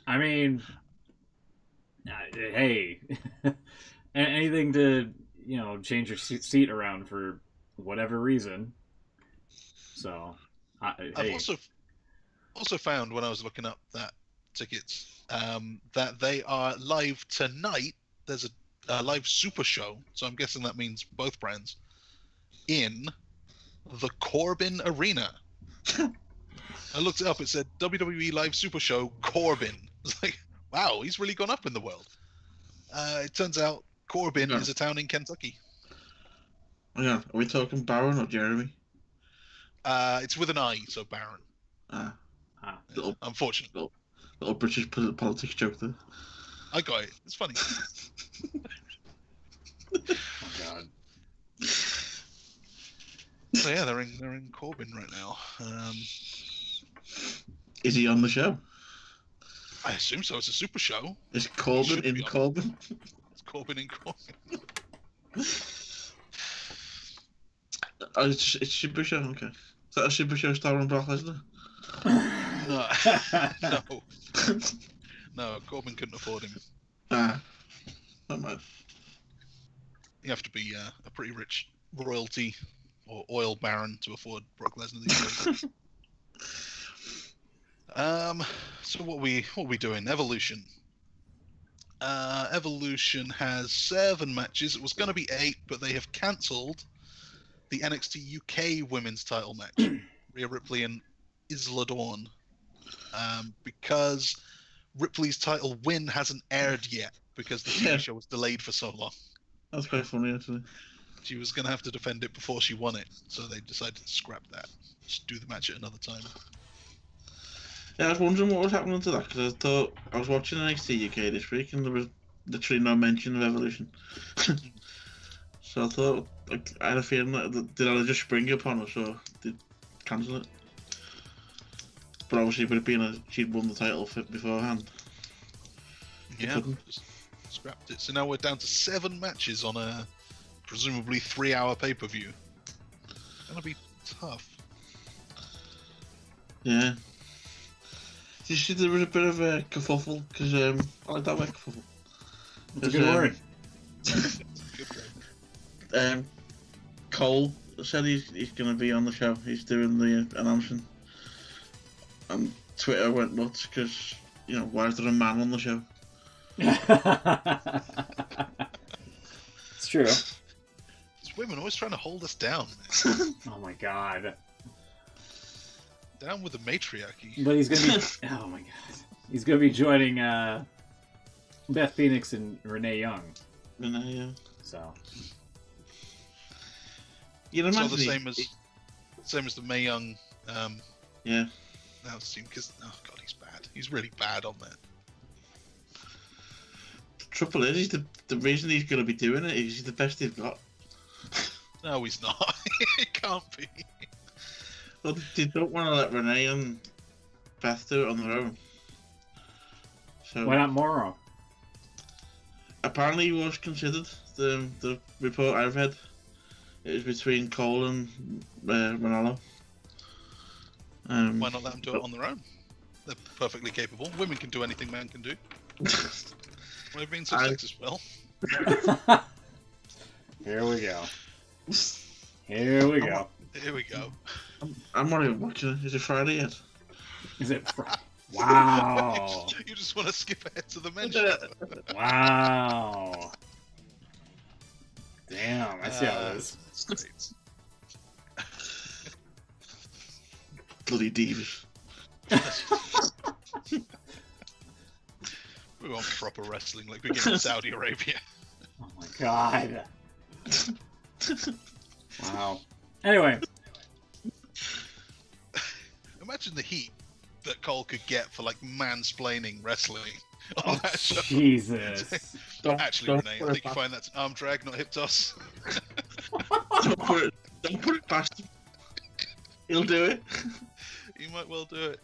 B: I mean, hey, anything to change your seat around for whatever reason. So, hey.
C: I've also found when I was looking up that tickets that they are live tonight. There's a live super show, so I'm guessing that means both brands in the Corbin Arena. I looked it up. It said WWE Live Super Show Corbin. It's like, wow, he's really gone up in the world. It turns out Corbin is a town in Kentucky.
A: Hang on, are we talking Baron or Jeremy?
C: It's with an I, so Baron. Unfortunate.
A: Little British politics joke there.
C: I got it. It's funny.
B: Oh God.
C: So yeah, they're in Corbin right now.
A: Is he on the show?
C: I assume so. It's a super show.
A: Is Corbin in Corbin?
C: It's Corbin in Corbin.
A: Oh, it's Super Show, okay. Is that a Super Show starring Brock Lesnar?
C: No. No, Corbin couldn't afford him.
A: Not bad.
C: You have to be a pretty rich royalty or oil baron to afford Brock Lesnar these days. So what we doing? Evolution. Evolution has 7 matches. It was going to be 8, but they have cancelled the NXT UK Women's Title match, Rhea Ripley and Isla Dawn, because Ripley's title win hasn't aired yet because the TV show was delayed for so long.
A: That's quite funny, actually.
C: She was going to have to defend it before she won it, so they decided to scrap that. Just do the match at another time.
A: Yeah, I was wondering what was happening to that, because I thought I was watching NXT UK this week, and there was literally no mention of Evolution. So I thought, like, I had a feeling that did I just spring upon us, or did cancel it? But obviously, with it being she'd won the title beforehand.
C: Yeah, just scrapped it. So now we're down to 7 matches on a presumably 3-hour pay-per-view. Gonna be tough.
A: Yeah. Did you see there was a bit of a kerfuffle? Because I like that word, kerfuffle.
B: That's a good word.
C: Good word.
A: Cole said he's going to be on the show. He's doing the announcing. And Twitter went nuts because, you know, why is there a man on the show?
B: It's true.
C: These women always trying to hold us down.
B: Oh my god.
C: Down with the matriarchy.
B: But he's gonna be. Oh my god. He's gonna be joining Beth Phoenix and Renee Young.
A: Renee, yeah.
B: So.
A: You know,
C: so the same as the Mae Young.
A: Yeah.
C: Now team, because oh god, he's bad. He's really bad on that.
A: The trouble is, the reason he's going to be doing it is he's the best they've got.
C: No, he's not. It can't be.
A: Well, they don't want to let Renee and Beth do it on their own. So
B: why not Morrow?
A: apparently, he was considered. The report I've read, it was between Cole and Ronaldo.
C: Why not let them do it on their own? They're perfectly capable. Women can do anything men can do. Why being so sexist, Will?
B: Here we go. Here we go.
C: Here we go.
A: I'm not even watching it. Is it Friday yet?
B: Is it Friday? Wow.
C: You just want to skip ahead to the men's show.
B: Wow. Damn, I see how it is.
C: Great.
A: Bloody divas.
C: We want proper wrestling like we get in Saudi Arabia.
B: Oh my god. Wow. Anyway.
C: Imagine the heat that Cole could get for like mansplaining wrestling on that show.
B: Jesus.
C: Actually, Renee, I think you find that's an arm drag, not hip toss.
A: Don't put it past him. He'll do it.
C: You might well do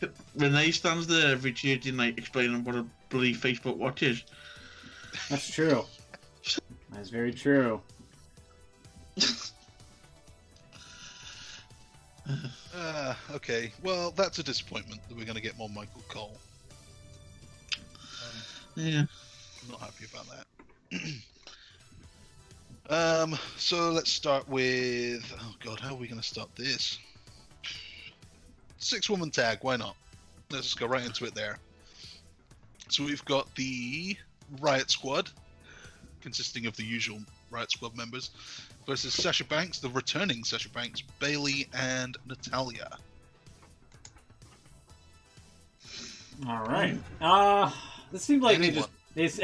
C: it.
A: Renee stands there every Tuesday night explaining what a bloody Facebook watch is.
B: That's true. That's very true.
C: Okay, well, that's a disappointment that we're going to get more Michael Cole.
A: Yeah.
C: I'm not happy about that. So let's start with... Oh god, how are we going to start this? 6-woman tag, why not? Let's just go right into it there. So we've got the Riot Squad, consisting of the usual Riot Squad members, versus Sasha Banks, the returning Sasha Banks, Bailey, and Natalya.
B: Alright. This seemed like
C: Anyone.
B: Is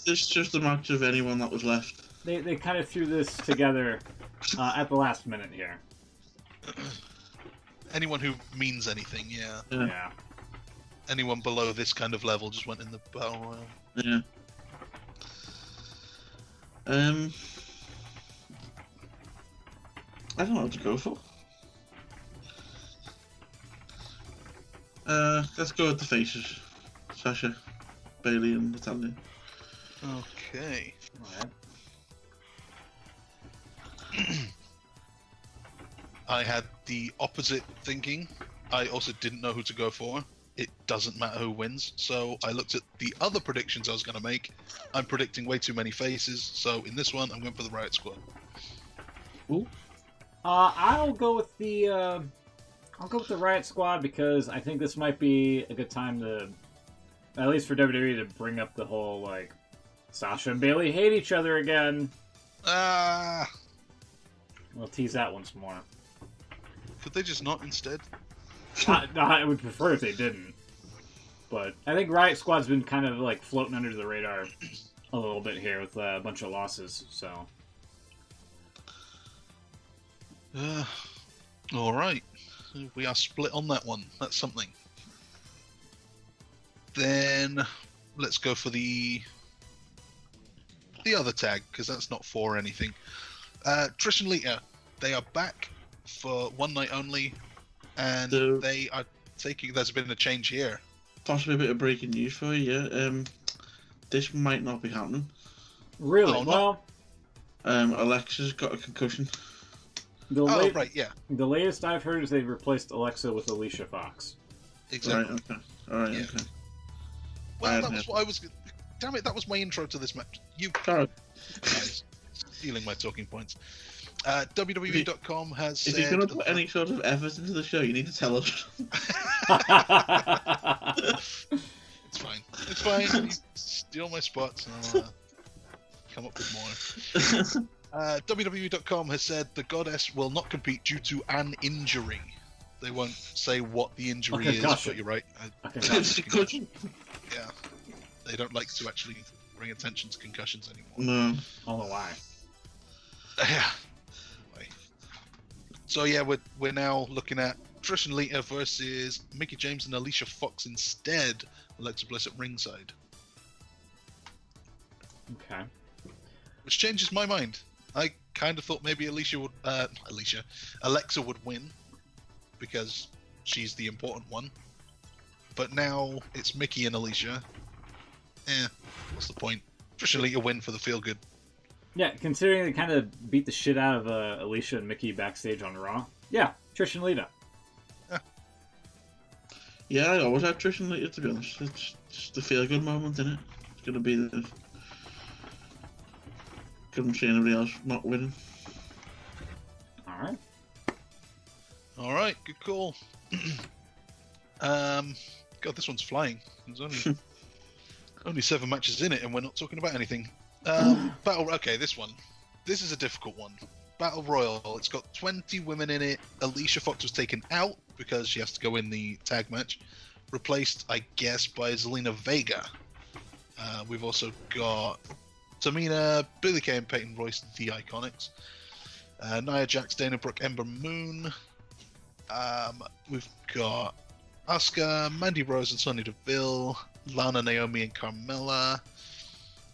A: this just a match of anyone that was left?
B: they kind of threw this together at the last minute here.
C: Anyone who means anything, yeah.
B: Yeah.
C: Anyone below this kind of level just went in the Battle Royal.
A: Yeah. I don't know what to go for. Let's go with the faces. Sasha, Bailey, and Natalya.
C: Okay.
B: Alright.
C: I had the opposite thinking. I also didn't know who to go for. It doesn't matter who wins. So I looked at the other predictions I was going to make. I'm predicting way too many faces. So in this one, I'm going for the Riot Squad.
A: Ooh.
B: I'll go with the Riot Squad because I think this might be a good time to, at least for WWE, to bring up the whole like Sasha and Bailey hate each other again. We'll tease that once more.
C: Could they just not instead?
B: I would prefer if they didn't. But I think Riot Squad's been kind of like floating under the radar a little bit here with a bunch of losses. So.
C: All right, we are split on that one. That's something. Then let's go for the other tag, because that's not for anything. Trish and Lita, they are back for one night only, and they are taking. There's been a change here.
A: Possibly a bit of breaking news for you. Yeah, this might not be happening.
B: Really?
C: Oh,
B: well,
A: Alexa's got a concussion.
C: Right, yeah.
B: The latest I've heard is they've replaced Alexa with Alicia Fox.
C: Exactly.
A: Right. Okay. All right.
C: Yeah.
A: Okay.
C: Well, that was what I was. Damn it! That was my intro to this match. You guys stealing my talking points. WWE.com has
A: if
C: said.
A: you're going to put any sort of effort into the show, you need to tell us.
C: It's fine. It's fine. You steal my spots, and I'll come up with more. WWE.com has said the goddess will not compete due to an injury. They won't say what the injury is, but you're right.
B: Concussion.
C: Yeah, they don't like to actually bring attention to concussions anymore.
A: No.
B: I don't know why.
C: Yeah. So yeah, we're now looking at Trish and Lita versus Mickie James and Alicia Fox instead. Alexa Bliss at ringside.
B: Okay.
C: Which changes my mind. I kind of thought maybe Alexa would win because she's the important one. But now it's Mickie and Alicia. What's the point? Trish and Lita win for the feel good.
B: Yeah, considering they kind of beat the shit out of Alicia and Mickie backstage on Raw. Yeah, Trish and Lita.
A: Yeah, I always had Trish and Lita, to be honest. It's just the feel good moment, isn't it? It's going to be the. Couldn't see anybody else not winning.
C: Alright, good call. God, this one's flying. There's only 7 matches in it, and we're not talking about anything. Okay, this one. This is a difficult one. Battle Royal. It's got 20 women in it. Alicia Fox was taken out because she has to go in the tag match. Replaced, I guess, by Zelina Vega. We've also got Tamina, Billie Kay and Peyton Royce, the Iconics. Nia Jax, Dana Brooke, Ember Moon. We've got Asuka, Mandy Rose and Sonya Deville, Lana, Naomi and Carmella,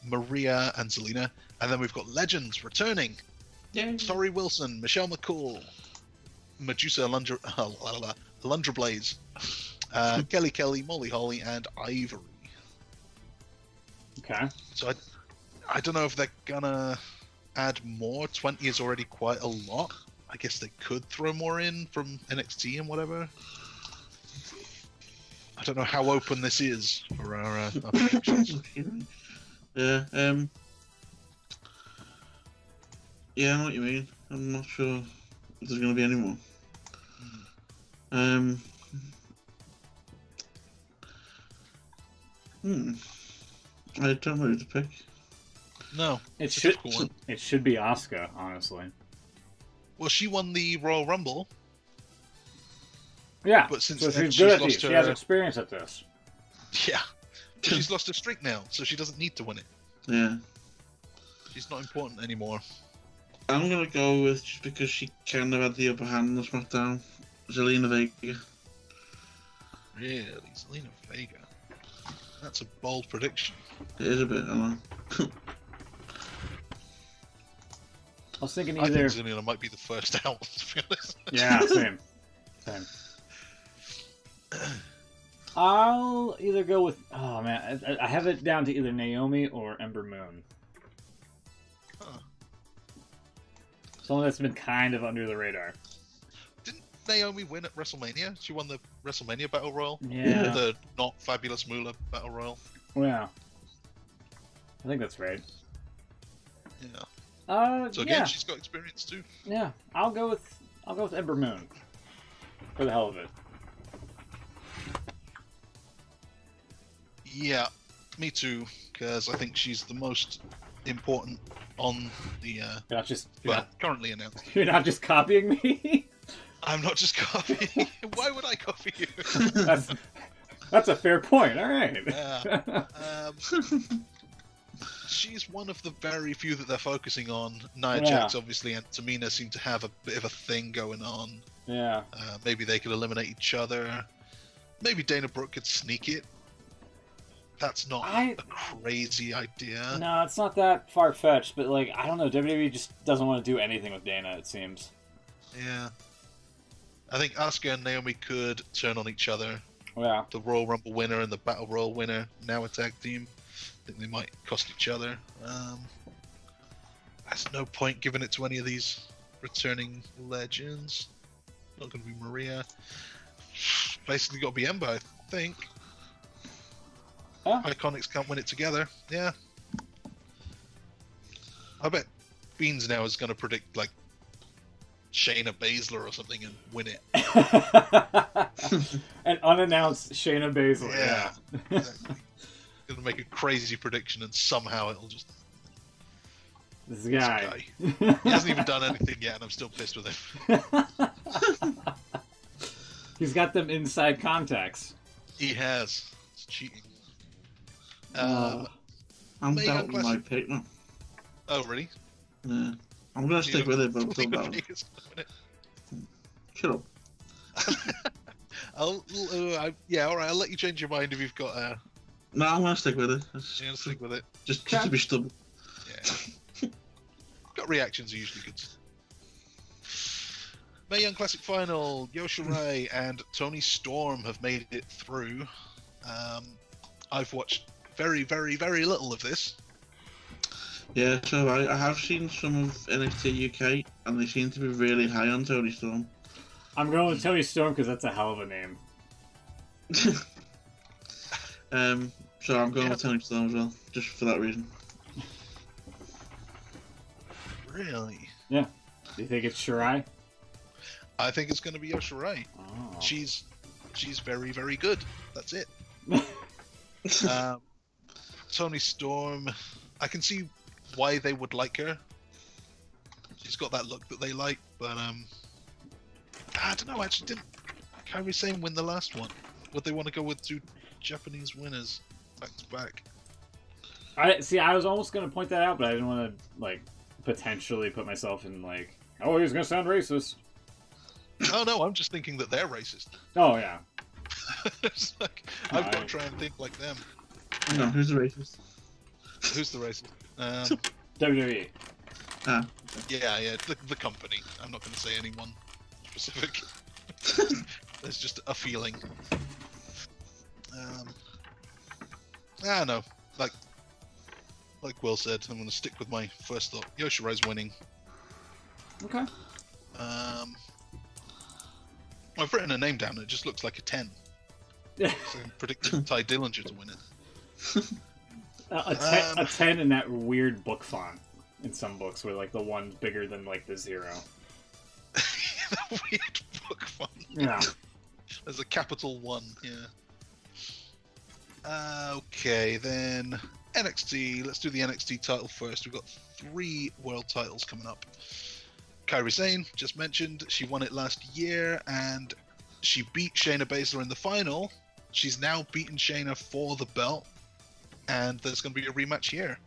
C: Maria and Zelina. And then we've got Legends returning.
A: Yay.
C: Tori Wilson, Michelle McCool, Medusa Alundra Blaze, Kelly Kelly, Molly Holly, and Ivory.
B: Okay.
C: So I don't know if they're gonna add more. 20 is already quite a lot. I guess they could throw more in from NXT and whatever. I don't know how open this is for our predictions.
A: Yeah, yeah, I know what you mean. I'm not sure if there's going to be any more. I don't know who to pick.
C: No,
B: it should be Asuka, honestly.
C: Well, she won the Royal Rumble.
B: Yeah,
C: but since
B: so
C: then,
B: she's good at
C: lost
B: these. She has experience at this.
C: Yeah, but she's lost her streak now, so she doesn't need to win it.
A: Yeah.
C: She's not important anymore.
A: I'm going to go with, just because she kind of had the upper hand on the SmackDown, Zelina Vega.
C: Really? Zelina Vega? That's a bold prediction.
A: It is a bit, I know.
B: I was thinking
C: I
B: either.
C: think Zelina might be the first out, to be honest.
B: Yeah, same. I'll either go with. Oh man, I have it down to either Naomi or Ember Moon.
C: Huh.
B: Someone that's been kind of under the radar.
C: Didn't Naomi win at WrestleMania? She won the WrestleMania Battle Royal?
B: Yeah.
C: The not Fabulous Moolah Battle Royal?
B: Yeah. I think that's right.
C: Yeah. So again, she's got experience too.
B: Yeah, I'll go with Ember Moon. For the hell of it.
C: Yeah, me too. Because I think she's the most important on the.
B: You're
C: currently announced.
B: You're not just copying me.
C: I'm not just copying. Why would I copy you?
B: That's a fair point. All right.
C: She's one of the very few that they're focusing on. Nia
B: Yeah.
C: Jax, obviously, and Tamina seem to have a bit of a thing going on.
B: Yeah.
C: Maybe they could eliminate each other. Maybe Dana Brooke could sneak it. That's not a crazy idea.
B: No, it's not that far-fetched, but, like, I don't know. WWE just doesn't want to do anything with Dana, it seems.
C: Yeah. I think Asuka and Naomi could turn on each other.
B: Yeah.
C: The Royal Rumble winner and the Battle Royal winner, now a tag team. I think they might cost each other. There's no point giving it to any of these returning legends. Not going to be Maria. Basically got to be Ember, I think.
B: Huh?
C: Iconics can't win it together. Yeah. I bet Beans now is going to predict, like, Shayna Baszler or something and win it.
B: An unannounced Shayna Baszler.
C: Yeah. Exactly. Going to make a crazy prediction and somehow it'll just...
B: This guy.
C: He hasn't even done anything yet and I'm still pissed with him.
B: He's got them inside contacts.
C: He has. It's cheating.
A: I'm doubting my pick now.
C: Oh, really?
A: Yeah. I'm going to stick with it, but I'm still doubting. Shut up.
C: Yeah, alright, I'll let you change your mind if you've got
A: No, I'm going to stick with it.
C: You're going to stick with it?
A: Just to be stubborn.
C: Yeah. Got reactions are usually good. Mae Young Classic Final, Yosha Rai and Toni Storm have made it through. I've watched very, very, very little of this.
A: Yeah, so I have seen some of NXT UK, and they seem to be really high on Toni Storm.
B: I'm going with Toni Storm because that's a hell of a name.
A: So I'm going with Toni Storm as well, just for that reason.
C: Really?
B: Yeah. Do you think it's Shirai?
C: I think it's going to be Yosha Rai.
B: Oh.
C: She's very, very good. That's it. Toni Storm, I can see why they would like her. She's got that look that they like, but I don't know. Actually, didn't Kairi Sane win the last one? Would they want to go with two Japanese winners back to back?
B: I was almost going to point that out, but I didn't want to like potentially put myself in like, oh, he's going to sound racist.
C: Oh no, I'm just thinking that they're racist.
B: Oh yeah.
C: It's like, I've got to try and think like them.
A: No, who's the racist?
C: Who's the racist?
B: WWE.
C: Yeah, the company. I'm not going to say anyone specific. There's just a feeling. I don't know. Like Will said, I'm going to stick with my first thought. Yosha Rai's winning.
B: Okay.
C: I've written a name down. It just looks like a 10.
B: Yeah.
C: So I'm predicting Ty Dillinger to win it.
B: A 10 in that weird book font in some books where like the one's bigger than like the 0.
C: The weird book font.
B: Yeah.
C: There's a capital 1, yeah. Okay, then NXT. Let's do the NXT title first. We've got 3 world titles coming up. Kairi Sane, just mentioned, she won it last year, and she beat Shayna Baszler in the final. She's now beaten Shayna for the belt, and there's going to be a rematch here.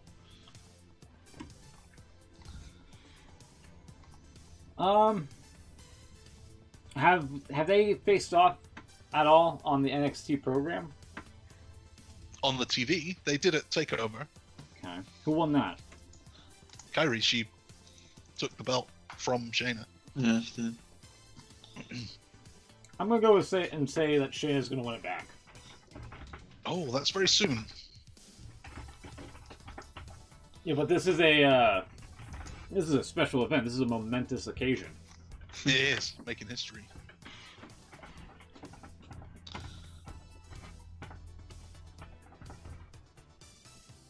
B: Have they faced off at all on the NXT program?
C: On the TV, they did it TakeOver.
B: Okay. Who won that?
C: Kairi, she took the belt from Shayna.
A: Yeah, she did.
B: I'm gonna go with say that Shayna's gonna win it back.
C: Oh, that's very soon.
B: Yeah, but this is a special event. This is a momentous occasion.
C: It is making history.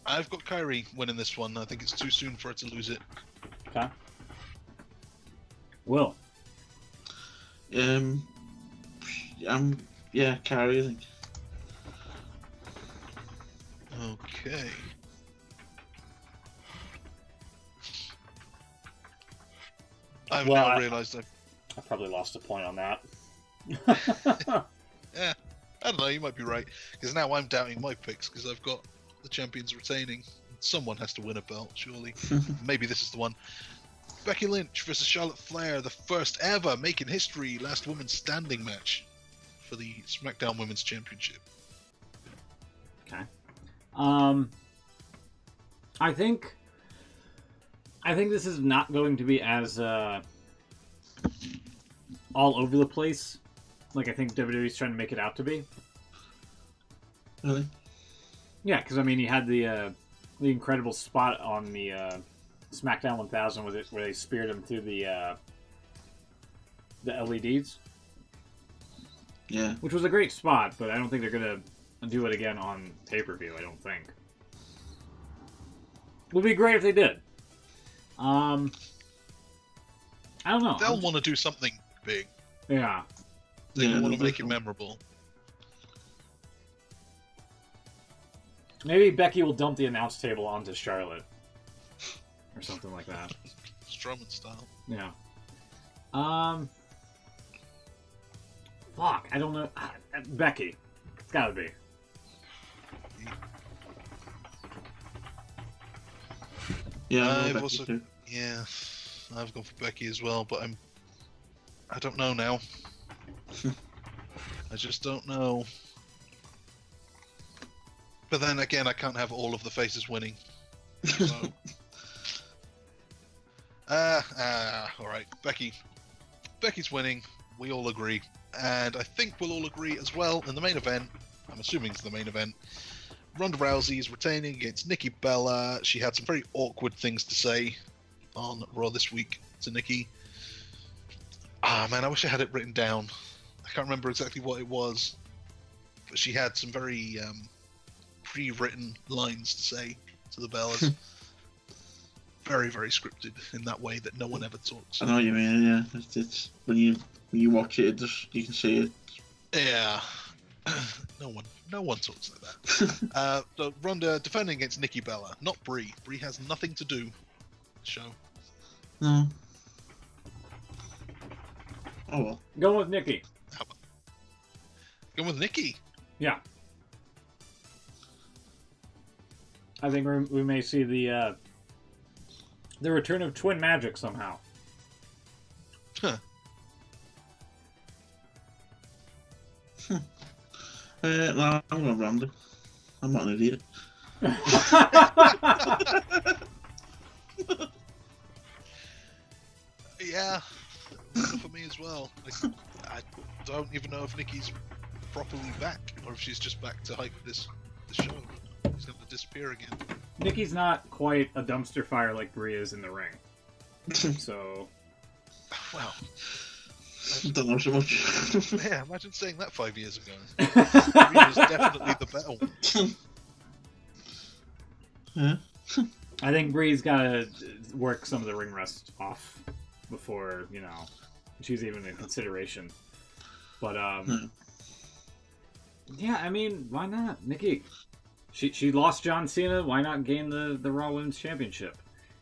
C: I've got Kairi winning this one. I think it's too soon for her to lose it.
B: Okay. Will.
A: Yeah, Kairi, I think.
C: Okay. I've now realised
B: I probably lost a point on that.
C: Yeah, don't know. You might be right. Because now I'm doubting my picks because I've got the champions retaining. Someone has to win a belt, surely. Maybe this is the one. Becky Lynch versus Charlotte Flair, the first ever making history last woman standing match for the SmackDown Women's Championship.
B: Okay. I think this is not going to be as all over the place like I think WWE's trying to make it out to be.
A: Really?
B: Yeah, because I mean, you had the incredible spot on the SmackDown 1000 where they speared him through the LEDs.
A: Yeah.
B: Which was a great spot, but I don't think they're gonna do it again on pay-per-view. I don't think. Would be great if they did. I don't know.
C: They'll want to do something big.
B: Yeah.
C: They want to make it memorable.
B: Maybe Becky will dump the announce table onto Charlotte. Or something like that.
C: Strowman style.
B: Yeah. Fuck, I don't know. Becky. It's gotta be.
A: Yeah,
C: I've also, yeah, I've gone for Becky as well, but I don't know now. I just don't know. But then again, I can't have all of the faces winning. So. Alright, Becky's winning, we all agree. And I think we'll all agree as well in the main event, I'm assuming it's the main event, Ronda Rousey is retaining against Nikki Bella. She had some very awkward things to say on Raw this week to Nikki. Ah, man, I wish I had it written down. I can't remember exactly what it was. But she had some very pre-written lines to say to the Bellas. Very, very scripted in that way that no one ever talks.
A: I know what you mean, yeah. It's when you watch it, you can see it.
C: Yeah. No one talks like that. So Ronda defending against Nikki Bella, not Brie. Brie has nothing to do with the show.
A: No. Oh well.
B: Go with Nikki.
C: Going with Nikki.
B: Yeah. I think we may see the return of twin magic somehow.
C: Huh.
A: No, I'm going Ronda. I'm not an idiot.
C: Yeah, for me as well. I don't even know if Nikki's properly back, or if she's just back to hype this show. She's going to disappear again.
B: Nikki's not quite a dumpster fire like Brie is in the ring. So...
C: Wow.
A: I don't know so much.
C: Yeah, imagine saying that 5 years ago. Brie was definitely the better one.
A: Yeah.
B: I think Brie's got to work some of the ring rust off before, she's even in consideration. But, yeah, I mean, why not? Nikki, she lost John Cena. Why not gain the Raw Women's Championship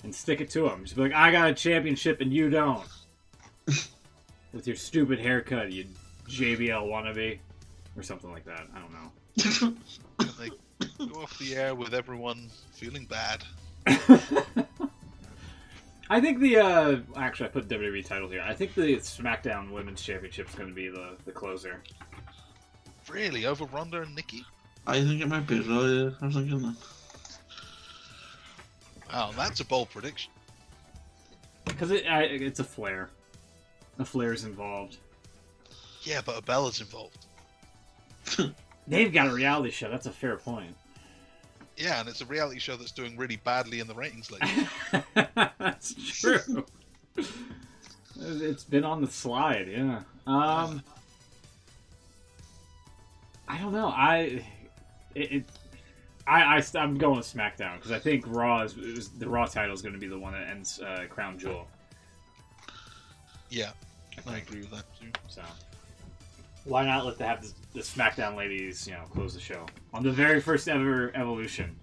B: and stick it to him? She's like, I got a championship and you don't. With your stupid haircut, you JBL wannabe, or something like that. I don't know.
C: And they go off the air with everyone feeling bad.
B: I think actually I put WWE title here. I think the SmackDown Women's Championship is going to be the closer.
C: Really? Over Ronda and Nikki?
A: I think it might be as well, yeah. I was thinking that.
C: Wow, that's a bold prediction.
B: Because it's a Flair. A Flair's involved.
C: Yeah, but a Bella's involved.
B: They've got a reality show. That's a fair point.
C: Yeah, and it's a reality show that's doing really badly in the ratings lately.
B: That's true. It's been on the slide, yeah. I don't know. I'm going with SmackDown because I think Raw the Raw title is going to be the one that ends Crown Jewel.
C: Yeah, I agree with that too.
B: So why not let the SmackDown ladies, close the show on the very first ever Evolution?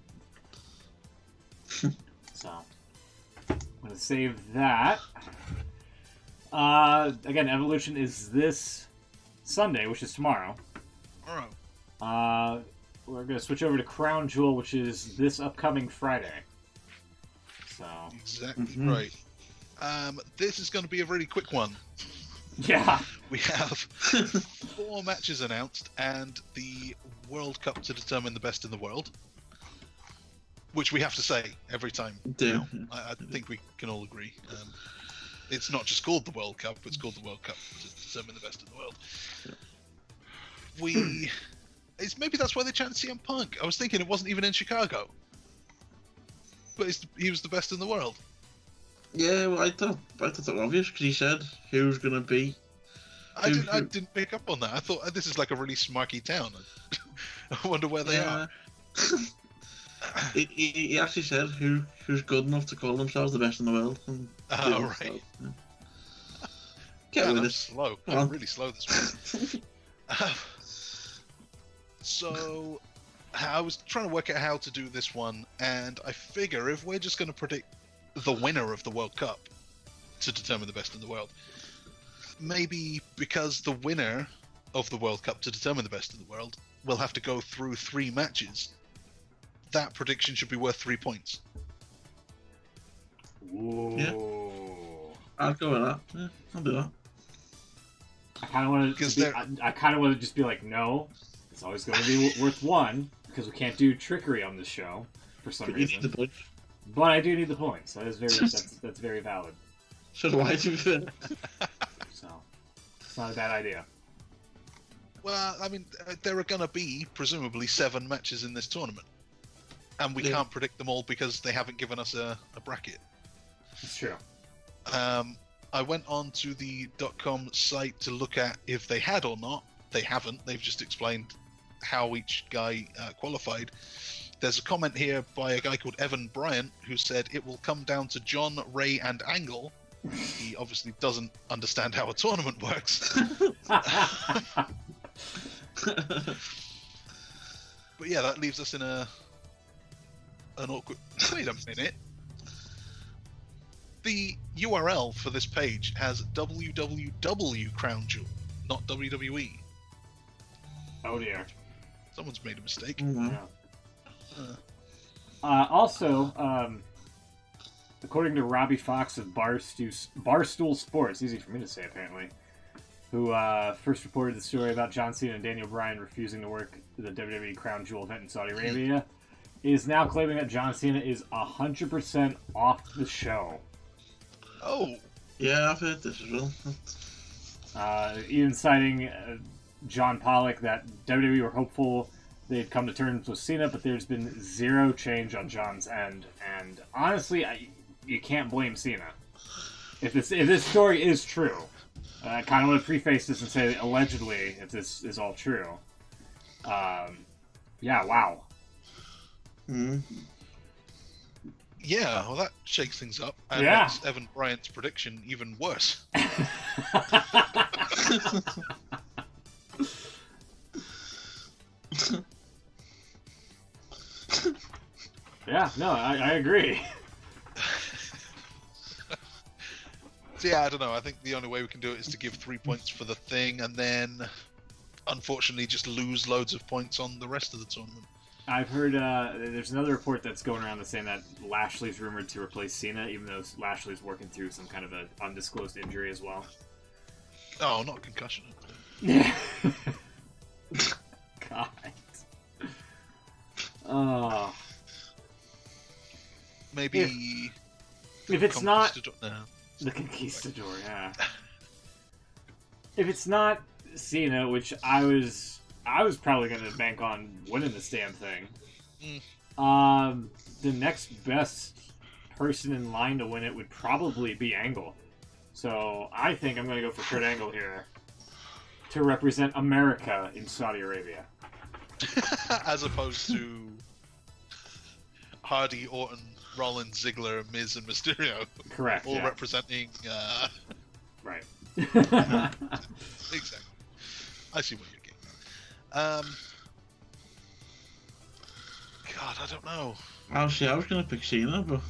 B: So I'm gonna save that. Again, Evolution is this Sunday, which is tomorrow.
C: Alright.
B: We're going to switch over to Crown Jewel, which is this upcoming Friday. So
C: Exactly right. This is going to be a really quick one.
B: yeah,
C: We have 4 matches announced and the World Cup to determine the best in the world, which we have to say every time.
A: Do.
C: I think we can all agree. It's not just called the World Cup; it's called the World Cup to determine the best in the world. Maybe that's why they chanted CM Punk. I was thinking it wasn't even in Chicago, but he was the best in the world.
A: Yeah, well, I thought that was obvious because he said who's gonna be.
C: I didn't pick up on that. I thought this is like a really smarky town. I wonder where they are.
A: He actually said who's good enough to call themselves the best in the world.
C: Oh, right.
A: Yeah. Get with
C: I'm
A: it.
C: slow.
A: Come
C: I'm
A: on.
C: really slow this week. So, I was trying to work out how to do this one, and I figure if we're just going to predict the winner of the World Cup to determine the best in the world, maybe because the winner of the World Cup to determine the best in the world will have to go through 3 matches, that prediction should be worth 3 points.
B: Whoa.
A: Yeah. I'll go with that. Yeah, I'll do that.
B: I kind of want to. I kind of want to just be like, no, it's always going to be worth 1 because we can't do trickery on this show for some
A: But you
B: reason.
A: need the points.
B: But I do need the points. That is that's very valid.
A: So do I, to be fair.
B: So it's not a bad idea.
C: Well, I mean, there are going to be presumably 7 matches in this tournament, and we
A: Yeah.
C: can't predict them all because they haven't given us a bracket.
B: It's true.
C: I went on to the .com site to look at if they had or not. They haven't. They've just explained how each guy qualified. There's a comment here by a guy called Evan Bryant who said it will come down to John, Ray, and Angle. He obviously doesn't understand how a tournament works. But yeah, that leaves us in an awkward... Wait a minute. The URL for this page has www Crown Jewel, not WWE.
B: Oh dear.
C: Someone's made a mistake.
B: Yeah. Also, according to Robbie Fox of Barstool Sports, easy for me to say apparently, who first reported the story about John Cena and Daniel Bryan refusing to work the WWE Crown Jewel event in Saudi Arabia, is now claiming that John Cena is 100% off the show.
C: Oh.
A: Yeah, I've heard this as well.
B: Even citing John Pollock that WWE were hopeful they'd come to terms with Cena, but there's been 0 change on John's end. And honestly, you can't blame Cena. If this story is true, I kind of want to preface this and say allegedly, if this is all true. Yeah, wow.
A: Mm.
C: Yeah, well that shakes things up and
B: Yeah.
C: makes Evan Bryant's prediction even worse.
B: Yeah, no, I agree.
C: So yeah, I don't know. I think the only way we can do it is to give 3 points for the thing, and then, unfortunately, just lose loads of points on the rest of the tournament.
B: I've heard there's another report that's going around that's saying that Lashley's rumored to replace Cena, even though Lashley's working through some kind of an undisclosed injury as well.
C: Oh, not concussion.
B: Yeah. God. Oh.
C: Maybe.
B: If it's not
C: No.
B: the Conquistador, yeah. If it's not Cena, which I was probably going to bank on winning this damn thing. The next best person in line to win it would probably be Angle. So I think I'm going to go for Kurt Angle here to represent America in Saudi Arabia.
C: As opposed to Hardy, Orton, Rollins, Ziggler, Miz, and Mysterio.
B: Correct.
C: All
B: yeah.
C: representing.
B: Right.
C: Exactly. I see what you're getting at. God, I don't know.
A: Actually, I was going to pick Cena, but...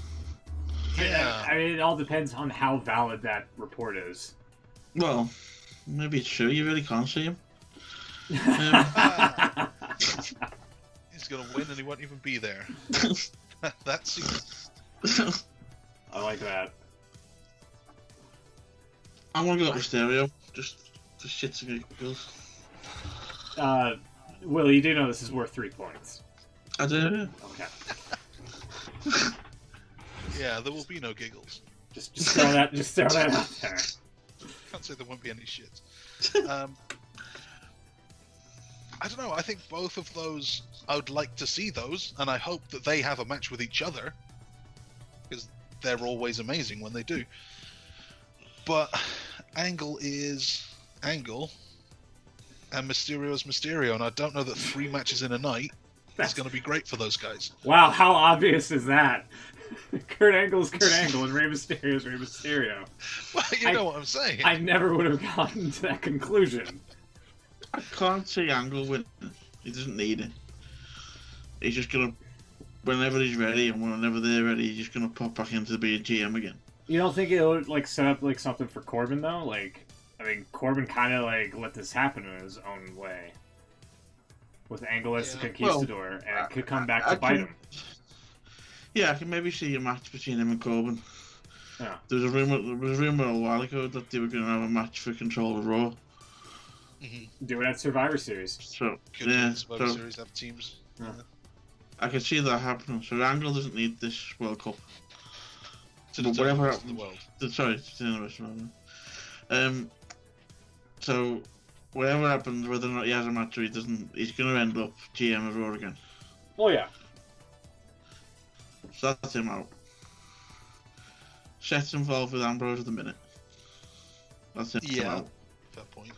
C: Yeah.
B: I mean, it all depends on how valid that report is.
A: Well, maybe it's true. You really can't see him.
C: He's gonna win and he won't even be there. That's
B: I like that.
A: I'm gonna go with Mysterio, just for shits and giggles.
B: Will, you do know this is worth 3 points.
A: I do.
B: Okay.
C: Yeah, there will be no giggles.
B: Just throw that out there.
C: Can't say there won't be any shit. I don't know. I think both of those, I would like to see those, and I hope that they have a match with each other, because they're always amazing when they do. But Angle is Angle, and Mysterio is Mysterio, and I don't know that 3 matches in a night is going to be great for those guys.
B: Wow, how obvious is that? Kurt Angle is Kurt Angle, and Rey Mysterio is Rey Mysterio.
C: Well, you know what I'm saying.
B: I never would have gotten to that conclusion.
A: I can't see Angle winning. He doesn't need it. He's just gonna, whenever he's ready and whenever they're ready, he's just gonna pop back into being GM again.
B: You don't think it would like set up like something for Corbin though? Like, I mean, Corbin kind of like let this happen in his own way with Angle as the conquistador, and it could come back to bite him.
A: Yeah, I can maybe see a match between him and Corbin.
B: Yeah.
A: There was a rumor a while ago that they were going to have a match for control of Raw.
C: Mm-hmm.
B: Do it at Survivor Series.
A: So
C: Could
A: yeah,
C: Survivor Series have teams.
B: Yeah.
A: I can see that happening. So Angle doesn't need this World Cup.
C: To the
A: whatever
C: rest of the
A: happens,
C: world.
A: sorry, to the rest of the world. So whatever happens, whether or not he has a match or he doesn't, he's going to end up GM of Raw again.
B: Oh yeah.
A: So that's him out. Seth's involved with Ambrose at the minute. That's him out.
C: Fair point.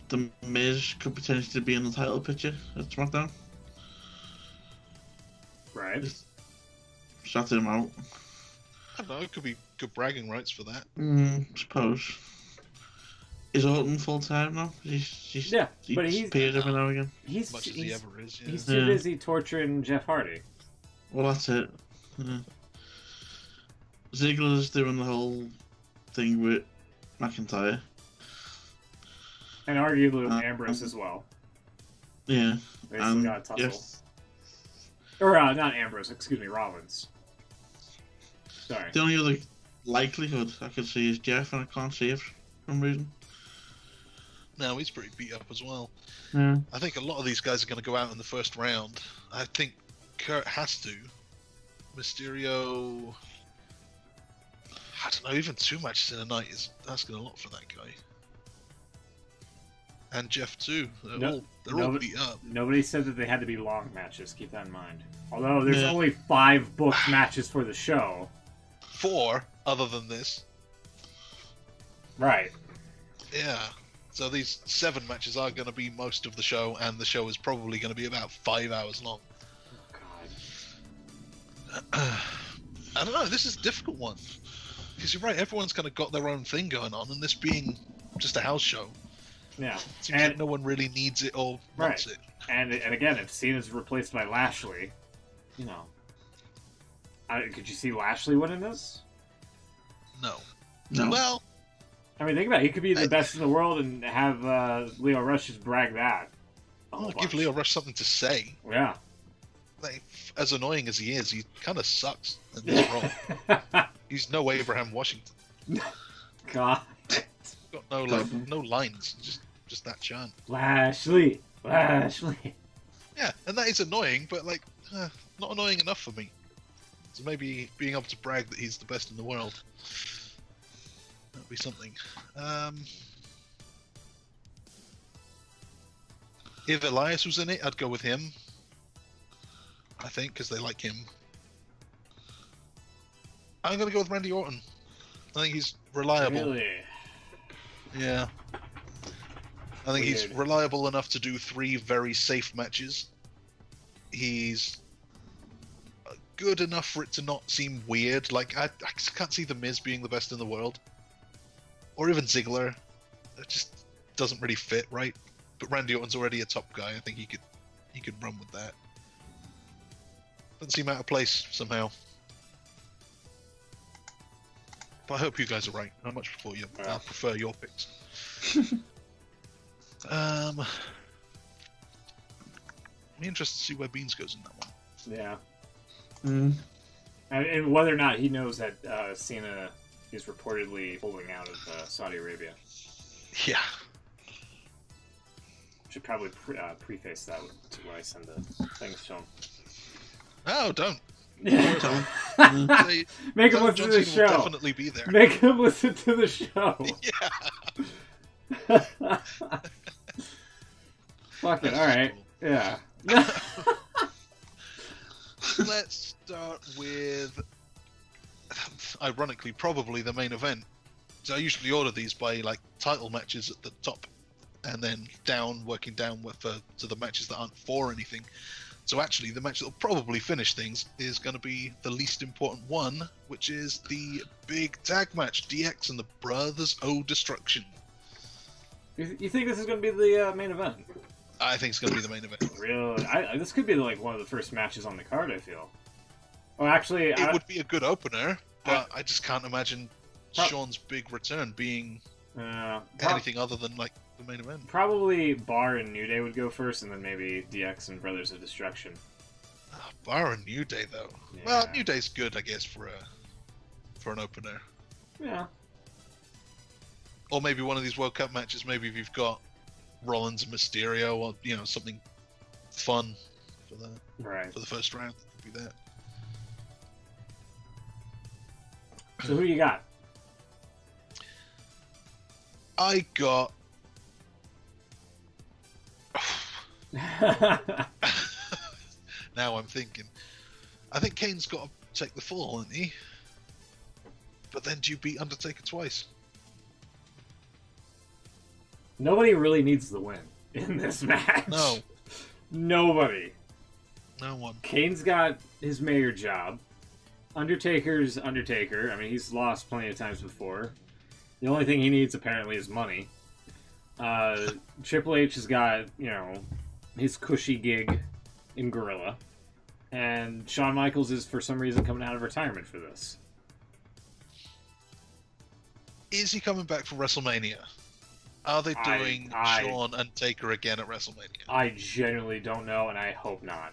A: The Miz could potentially be in the title picture at SmackDown.
B: Right.
A: So that's him out.
C: I don't know, it could be good bragging rights for that.
A: Suppose. Is Orton full time now? He's
B: but he's
A: appeared every now and again.
C: As much as he ever is. Yeah.
B: He's too busy torturing Jeff Hardy.
A: Well, that's it. Yeah. Ziggler's doing the whole thing with McIntyre.
B: And arguably with Ambrose as well.
A: Yeah.
B: They still got a tussle.
A: Yes.
B: Or, not Ambrose, excuse me, Rollins. Sorry.
A: The only other likelihood I could see is Jeff, and I can't see it for some reason.
C: No, he's pretty beat up as well.
A: Yeah.
C: I think a lot of these guys are going to go out in the first round. I think Kurt has to. Mysterio... I don't know, even 2 matches in a night is asking a lot for that guy. And Jeff too. They're all beat up.
B: Nobody said that they had to be long matches, keep that in mind. Although there's only 5 booked matches for the show.
C: 4, other than this.
B: Right.
C: Yeah. So these 7 matches are going to be most of the show, and the show is probably going to be about 5 hours long.
B: Oh, God.
C: I don't know, this is a difficult one. Because you're right, everyone's kind of got their own thing going on, and this being just a house show.
B: Yeah.
C: Seems like no one really needs it or wants it.
B: And again, if Cena's replaced by Lashley, you know. Could you see Lashley winning this?
C: No.
A: Well,
B: I mean, think about it. He could be the best in the world and have Leo Rush just brag that.
C: I'll give Leo Rush something to say.
B: Yeah.
C: Like, as annoying as he is, he kind of sucks in this role. He's no Abraham Washington.
B: God.
C: Got no lines, just that chant.
B: Lashley.
C: Yeah, and that is annoying, but like, not annoying enough for me. So maybe being able to brag that he's the best in the world, that'd be something. If Elias was in it, I'd go with him. I think, because they like him. I'm gonna go with Randy Orton. I think he's reliable.
B: Really?
C: Yeah. I think he's reliable enough to do 3 very safe matches. He's good enough for it to not seem weird. Like, I can't see The Miz being the best in the world. Or even Ziggler. It just doesn't really fit, right? But Randy Orton's already a top guy. I think he could run with that. Doesn't seem out of place somehow. But I hope you guys are right. I much prefer your picks. I'm interested to see where Beans goes in that one.
B: Yeah.
A: Mm.
B: And whether or not he knows that Cena is reportedly pulling out of Saudi Arabia.
C: Yeah.
B: Should probably preface that to when I send the things to him.
C: Oh, don't.
A: Don't.
C: Say,
B: Make him
C: John
B: listen to the
C: Cena
B: show.
C: will definitely be there.
B: Make him listen to the show.
C: Yeah.
B: Fuck it.
C: That's
B: All right.
C: cool.
B: Yeah.
C: Let's start with, ironically, probably the main event. So I usually order these by like title matches at the top, and then working down to the matches that aren't for anything. So actually, the match that will probably finish things is going to be the least important one, which is the big tag match, DX and the Brothers O Destruction.
B: You think this is going to be the main event?
C: I think it's going to be the main event.
B: Really? This could be like one of the first matches on the card, I feel. Oh, actually...
C: It would be a good opener, but I just can't imagine Sean's big return being anything other than like the main event.
B: Probably Bar and New Day would go first, and then maybe DX and Brothers of Destruction.
C: Bar and New Day, though.
B: Yeah.
C: Well, New Day's good, I guess, for an opener.
B: Yeah.
C: Or maybe one of these World Cup matches. Maybe if you've got Rollins and Mysterio, or something fun for the first round. Could be that.
B: So who you got?
C: I got. Now I'm thinking. I think Kane's got to take the fall, hasn't he? But then do you beat Undertaker twice?
B: Nobody really needs the win in this match.
C: No.
B: Nobody.
C: No one.
B: Kane's got his mayor job. Undertaker's Undertaker. I mean, he's lost plenty of times before. The only thing he needs, apparently, is money. Triple H has got, his cushy gig in Gorilla. And Shawn Michaels is, for some reason, coming out of retirement for this.
C: Is he coming back for WrestleMania? Are they doing Shawn and Taker again at WrestleMania?
B: I genuinely don't know, and I hope not.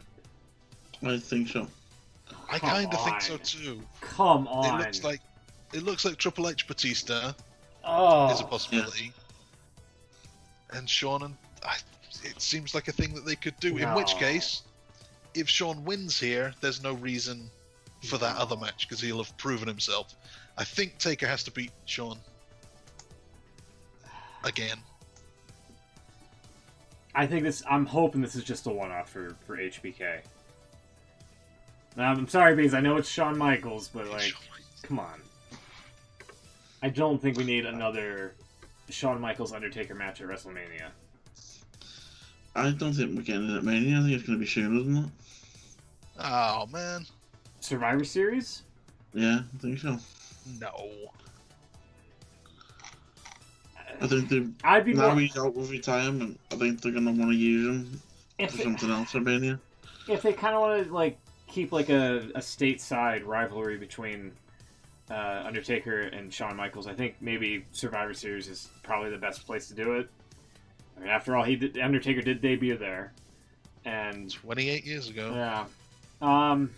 A: I think so.
C: I kind of think so too.
B: Come on.
C: It looks like Triple H Batista is a possibility, and Shawn and it seems like a thing that they could do. In which case, if Shawn wins here, there's no reason for that other match because he'll have proven himself. I think Taker has to beat Shawn again.
B: I'm hoping this is just a one-off for HBK. I'm sorry, because I know it's Shawn Michaels, but come on. I don't think we need another Shawn Michaels Undertaker match at WrestleMania.
A: I don't think we're getting it at Mania. I think it's going to be sooner than that.
C: Oh man.
B: Survivor Series?
A: Yeah, I think so.
C: No.
A: I think he's out with retirement, I think they're going to want to use him for something else at Mania.
B: If they kind of want to keep a stateside rivalry between Undertaker and Shawn Michaels, I think maybe Survivor Series is probably the best place to do it. I mean, after all, Undertaker did debut there, and
C: 28 years ago.
B: Yeah, and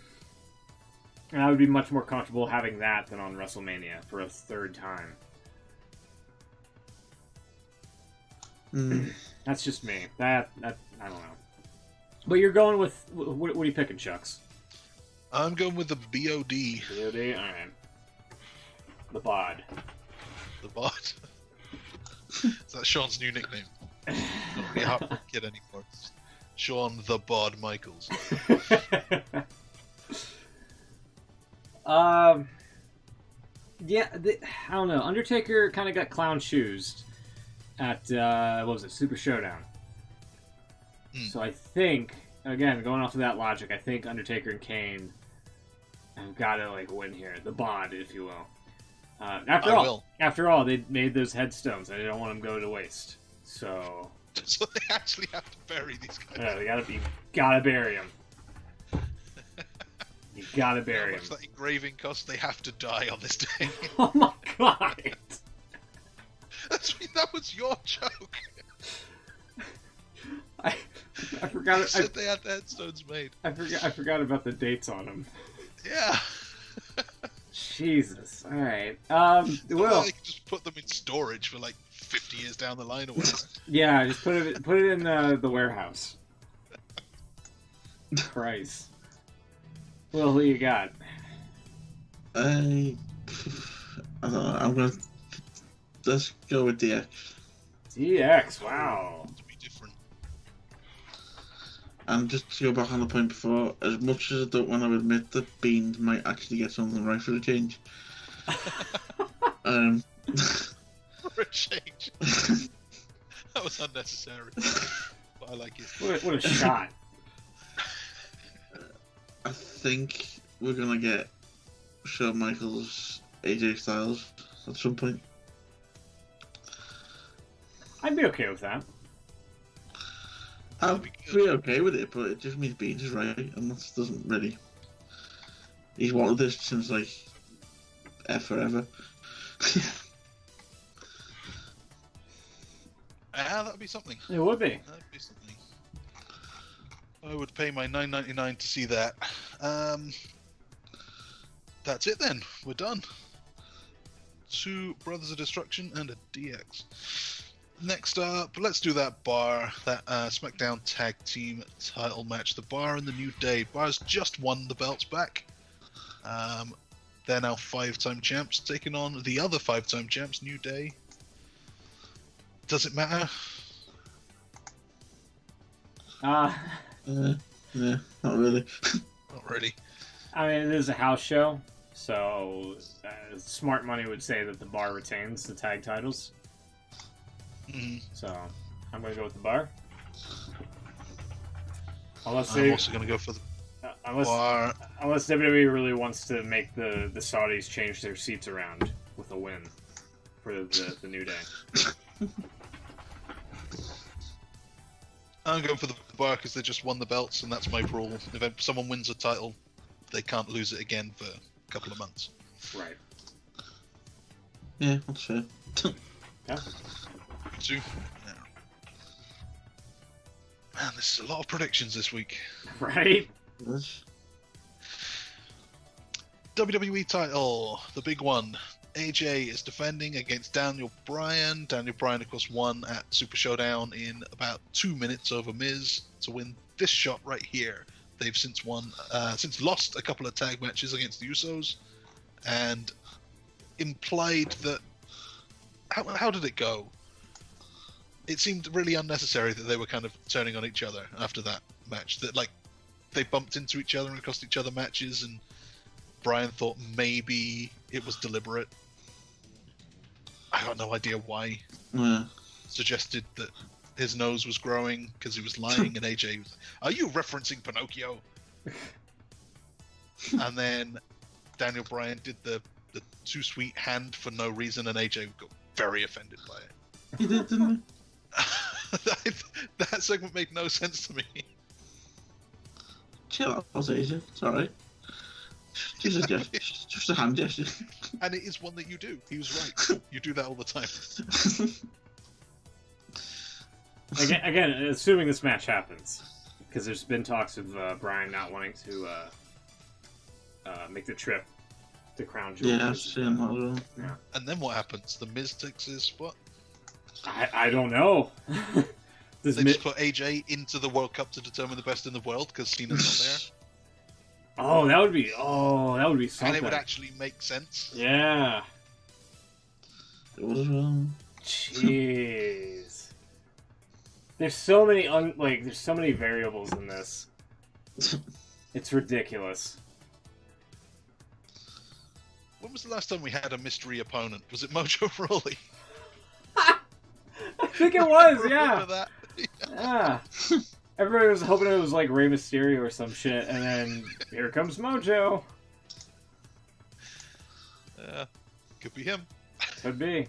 B: I would be much more comfortable having that than on WrestleMania for a third time. That's just me. That I don't know. But you're going with what are you picking, Chucks?
C: I'm going with the BOD.
B: BOD, all right. The Bod.
C: The Bod. Is that Sean's new nickname? Not really hard to get anymore. Shawn the Bod Michaels.
B: Yeah, I don't know. Undertaker kind of got clown shoes at what was it, Super Showdown. So I think, again, going off of that logic, I think Undertaker and Kane have got to win here, the Bod, if you will. After all, they made those headstones, and they don't want them to go to waste. So
C: they actually have to bury these guys.
B: Yeah, you gotta bury them. You gotta bury them.
C: How much that engraving cost? They have to die on this day.
B: Oh my god!
C: That was your joke.
B: I forgot.
C: They said they had the headstones made.
B: I forgot about the dates on them.
C: Yeah.
B: Jesus. All right.
C: Well,
B: Well,
C: they could just put them in storage for like 50 years down the line or whatever.
B: yeah, just put it in the warehouse. Christ. Well, who you got?
A: I don't know. I'm gonna let's go with DX.
B: DX. Wow.
C: To be different.
A: And just to go back on the point before, as much as I don't want to admit that Beans might actually get something right for a change.
C: For a change. That was unnecessary. But I like it.
B: What a shot.
A: I think we're gonna get Shawn Michaels, AJ Styles at some point.
B: I'd be okay with that.
A: I'll be okay with it, but it just means Beans is right, and that doesn't really. He's wanted this since like forever.
C: That'd be something.
B: It would be.
C: That'd be something. I would pay my $9.99 to see that. That's it then. We're done. 2 Brothers of Destruction and a DX. Next up, let's do that Bar, that SmackDown Tag Team title match. The Bar and the New Day. Bar's just won the belts back. They're now 5-time champs, taking on the other 5-time champs, New Day. Does it matter?
A: Yeah, not really.
C: Not really.
B: I mean, it is a house show, so smart money would say that the Bar retains the tag titles.
C: Mm-hmm.
B: So I'm going to go with the Bar. Unless
C: I'm also going to go for the Bar.
B: Unless WWE really wants to make the Saudis change their seats around with a win for the New Day.
C: I'm going for the Bar because they just won the belts, and that's my rule. If someone wins a title, they can't lose it again for a couple of months.
B: Right.
A: Yeah, that's fair.
B: Yeah.
C: 2. Yeah. Man, this is a lot of predictions this week.
B: Right?
A: Yes.
C: WWE title, the big one. AJ is defending against Daniel Bryan. Daniel Bryan, of course, won at Super Showdown in about 2 minutes over Miz to win this shot right here. They've since lost a couple of tag matches against the Usos, and implied that. How did it go? It seemed really unnecessary that they were kind of turning on each other after that match. That like they bumped into each other and cost each other matches, and Bryan thought maybe it was deliberate. I got no idea why.
A: Yeah.
C: Suggested that his nose was growing because he was lying, and AJ was like, "Are you referencing Pinocchio?" And then Daniel Bryan did the too sweet hand for no reason, and AJ got very offended by it.
A: He did, didn't
C: That segment made no sense to me.
A: he? Chill out, AJ. It's alright. Just a hand gesture.
C: And it is one that you do. He was right. You do that all the time.
B: Again, assuming this match happens, because there's been talks of Bryan not wanting to make the trip to Crown Jewel.
A: Yeah, I've seen that as well.
B: Yeah.
C: And then what happens? The Miz takes his spot.
B: I don't know.
C: They just put AJ into the World Cup to determine the best in the world because Cena's not
B: Oh, that would be something.
C: and it would actually make sense.
B: Yeah.
A: It was as well.
B: Jeez. There's so many there's so many variables in this. It's ridiculous.
C: When was the last time we had a mystery opponent? Was it Mojo Rawley?
B: I think it was, yeah.
C: Remember that?
B: Yeah. Everybody was hoping it was like Rey Mysterio or some shit, and then here comes Mojo.
C: Could be him.
B: Could be.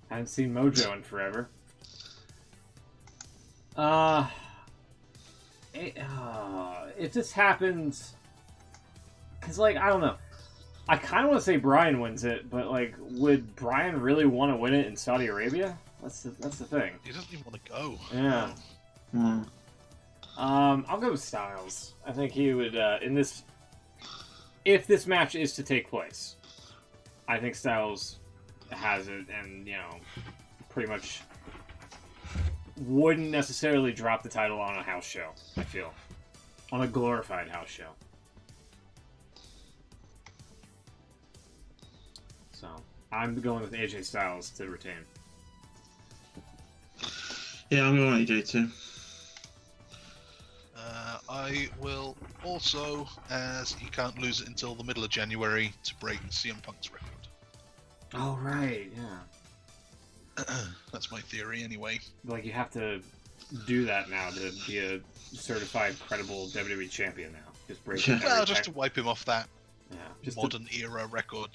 B: Haven't seen Mojo in forever. If this happens, because like I don't know, I kind of want to say Bryan wins it, but like, would Bryan really want to win it in Saudi Arabia? That's the thing.
C: He doesn't even want to go.
B: Yeah. I'll go with Styles. I think he would in this. If this match is to take place, I think Styles has it, and pretty much wouldn't necessarily drop the title on a house show. I feel on a glorified house show. So I'm going with AJ Styles to retain.
A: Yeah, I'm going AJ too.
C: I will also, as he can't lose it until the middle of January to break CM Punk's record.
B: Oh, right, yeah.
C: That's my theory, anyway.
B: Like, you have to do that now to be a certified, credible WWE champion now. Just break
C: Well, just to wipe him off that
B: just
C: modern era record,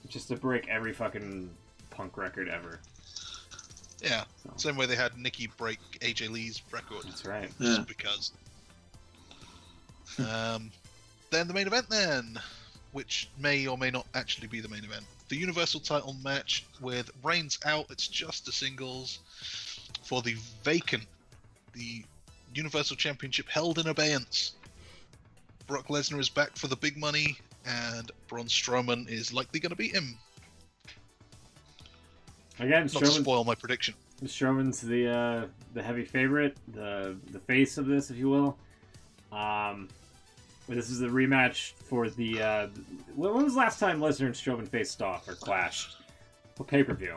B: Just to break every fucking Punk record ever.
C: Yeah, same way they had Nikki break AJ Lee's record.
B: That's right.
C: Just because. Then the main event then, which may or may not actually be the main event. The Universal title match with Reigns out, it's just the singles for the Universal Championship held in abeyance. Brock Lesnar is back for the big money, and Braun Strowman is likely going to beat him.
B: Again,
C: Not to spoil my prediction.
B: Strowman's the heavy favorite, the face of this, if you will. This is the rematch for the. When was the last time Lesnar and Strowman faced off or clashed? What pay-per-view?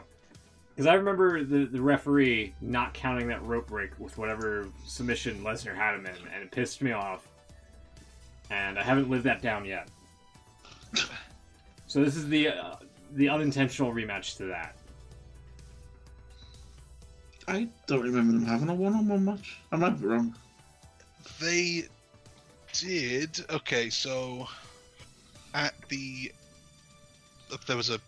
B: Because I remember the referee not counting that rope break with whatever submission Lesnar had him in, and it pissed me off. And I haven't lived that down yet. So this is the unintentional rematch to that.
A: I don't remember them having a one-on-one match. I might be wrong.
C: They did. Okay, so at there was a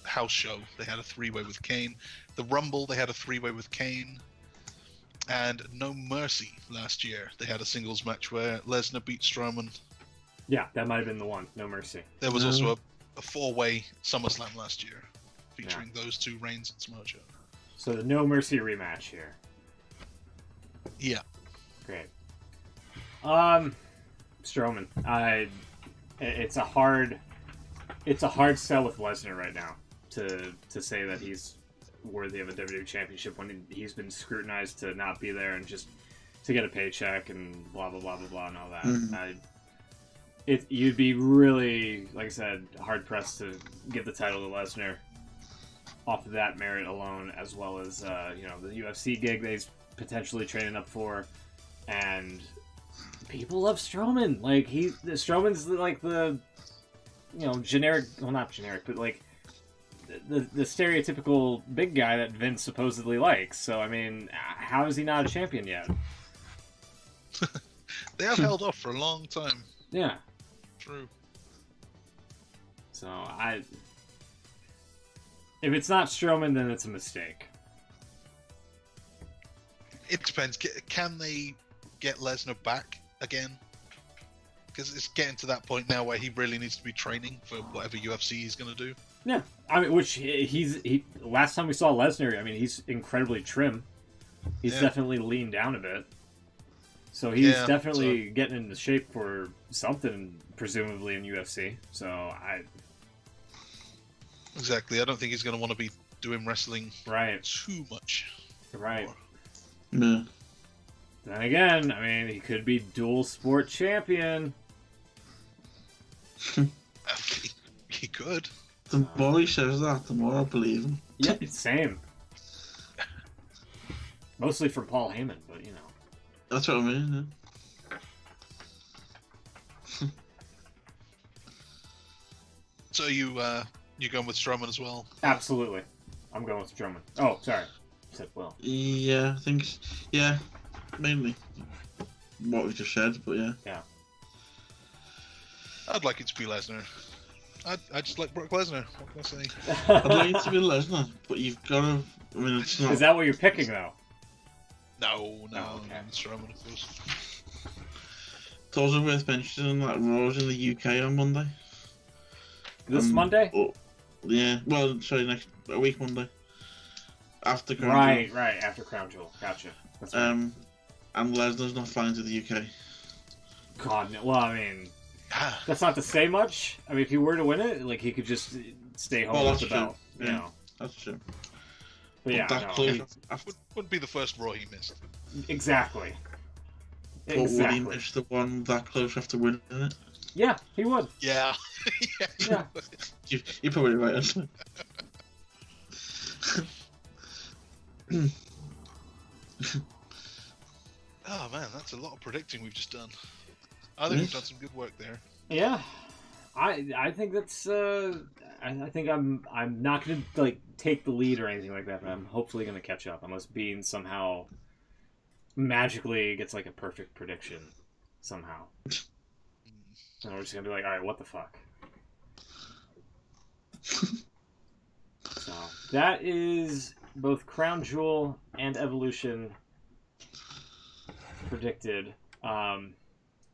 C: house show. They had a three-way with Kane. The Rumble, they had a three-way with Kane. And No Mercy last year, they had a singles match where Lesnar beat Strowman.
B: Yeah, that might have been the one. No Mercy.
C: There was also a four-way SummerSlam last year featuring those two, Reigns and Samoa Joe.
B: So the No Mercy rematch here.
C: Yeah.
B: Great. Strowman. It's a hard sell with Lesnar right now to say that he's worthy of a WWE championship when he's been scrutinized to not be there and just to get a paycheck and blah blah blah blah blah and all that.
A: Mm-hmm.
B: You'd be really, like I said, hard pressed to give the title to Lesnar off of that merit alone, as well as the UFC gig that he's potentially training up for, and people love Strowman. Like Strowman's like the generic, well not generic, but like the stereotypical big guy that Vince supposedly likes. So I mean, how is he not a champion yet?
C: They have held off for a long time.
B: Yeah.
C: True.
B: So if it's not Strowman, then it's a mistake.
C: It depends. Can they get Lesnar back again? Because it's getting to that point now where he really needs to be training for whatever UFC he's going to do.
B: Yeah, I mean, which he last time we saw Lesnar, I mean, he's incredibly trim. He's definitely leaned down a bit. So he's definitely getting into shape for something, presumably in UFC. So
C: Exactly. I don't think he's going to want to be doing wrestling too much.
B: Right.
A: No.
B: Then again, I mean, he could be dual sport champion.
C: He could.
A: The more he says that, the more I believe him.
B: Yeah, same. Mostly for Paul Heyman, but
A: That's what I mean, yeah.
C: So you going with Strowman as well?
B: Absolutely. I'm going with Strowman. Oh, sorry. You said Will.
A: Yeah, I think, mainly what we just said, but yeah.
B: Yeah.
C: I'd like it to be Lesnar. I just like Brock Lesnar. What can I say?
A: I'd like it to be Lesnar, but you've got to, I mean, it's not...
B: Is that what you're picking, though?
C: No,
B: okay.
C: Strowman, of course.
A: It's also worth mentioning that Raw's in the UK on Monday.
B: This Monday?
A: Oh, yeah, well, sorry, a week Monday. After Crown Jewel.
B: Right, after Crown Jewel. Gotcha. That's right.
A: And Lesnar's not flying to the UK.
B: God, no. Well, I mean,
C: Ah,
B: that's not to say much. I mean, if he were to win it, like, he could just stay home
A: Well,
B: with
A: that's
B: the belt.
A: true.
B: You
A: Yeah.
B: know.
A: That's true.
B: But yeah,
A: that
B: no,
A: close
B: he-
A: after,
C: wouldn't be the first Raw he missed.
B: exactly.
A: but would he
B: Exactly.
A: miss the one that close after winning it?
B: Yeah, he would.
C: Yeah.
B: Yeah.
A: You're probably right, actually.
C: Oh man, that's a lot of predicting we've just done. I think we've done some good work there.
B: Yeah, I think that's I think I'm not gonna like take the lead or anything like that, but I'm hopefully gonna catch up unless Bean somehow magically gets like a perfect prediction somehow, and we're just gonna be like, all right, what the fuck? So that is both Crown Jewel and Evolution predicted.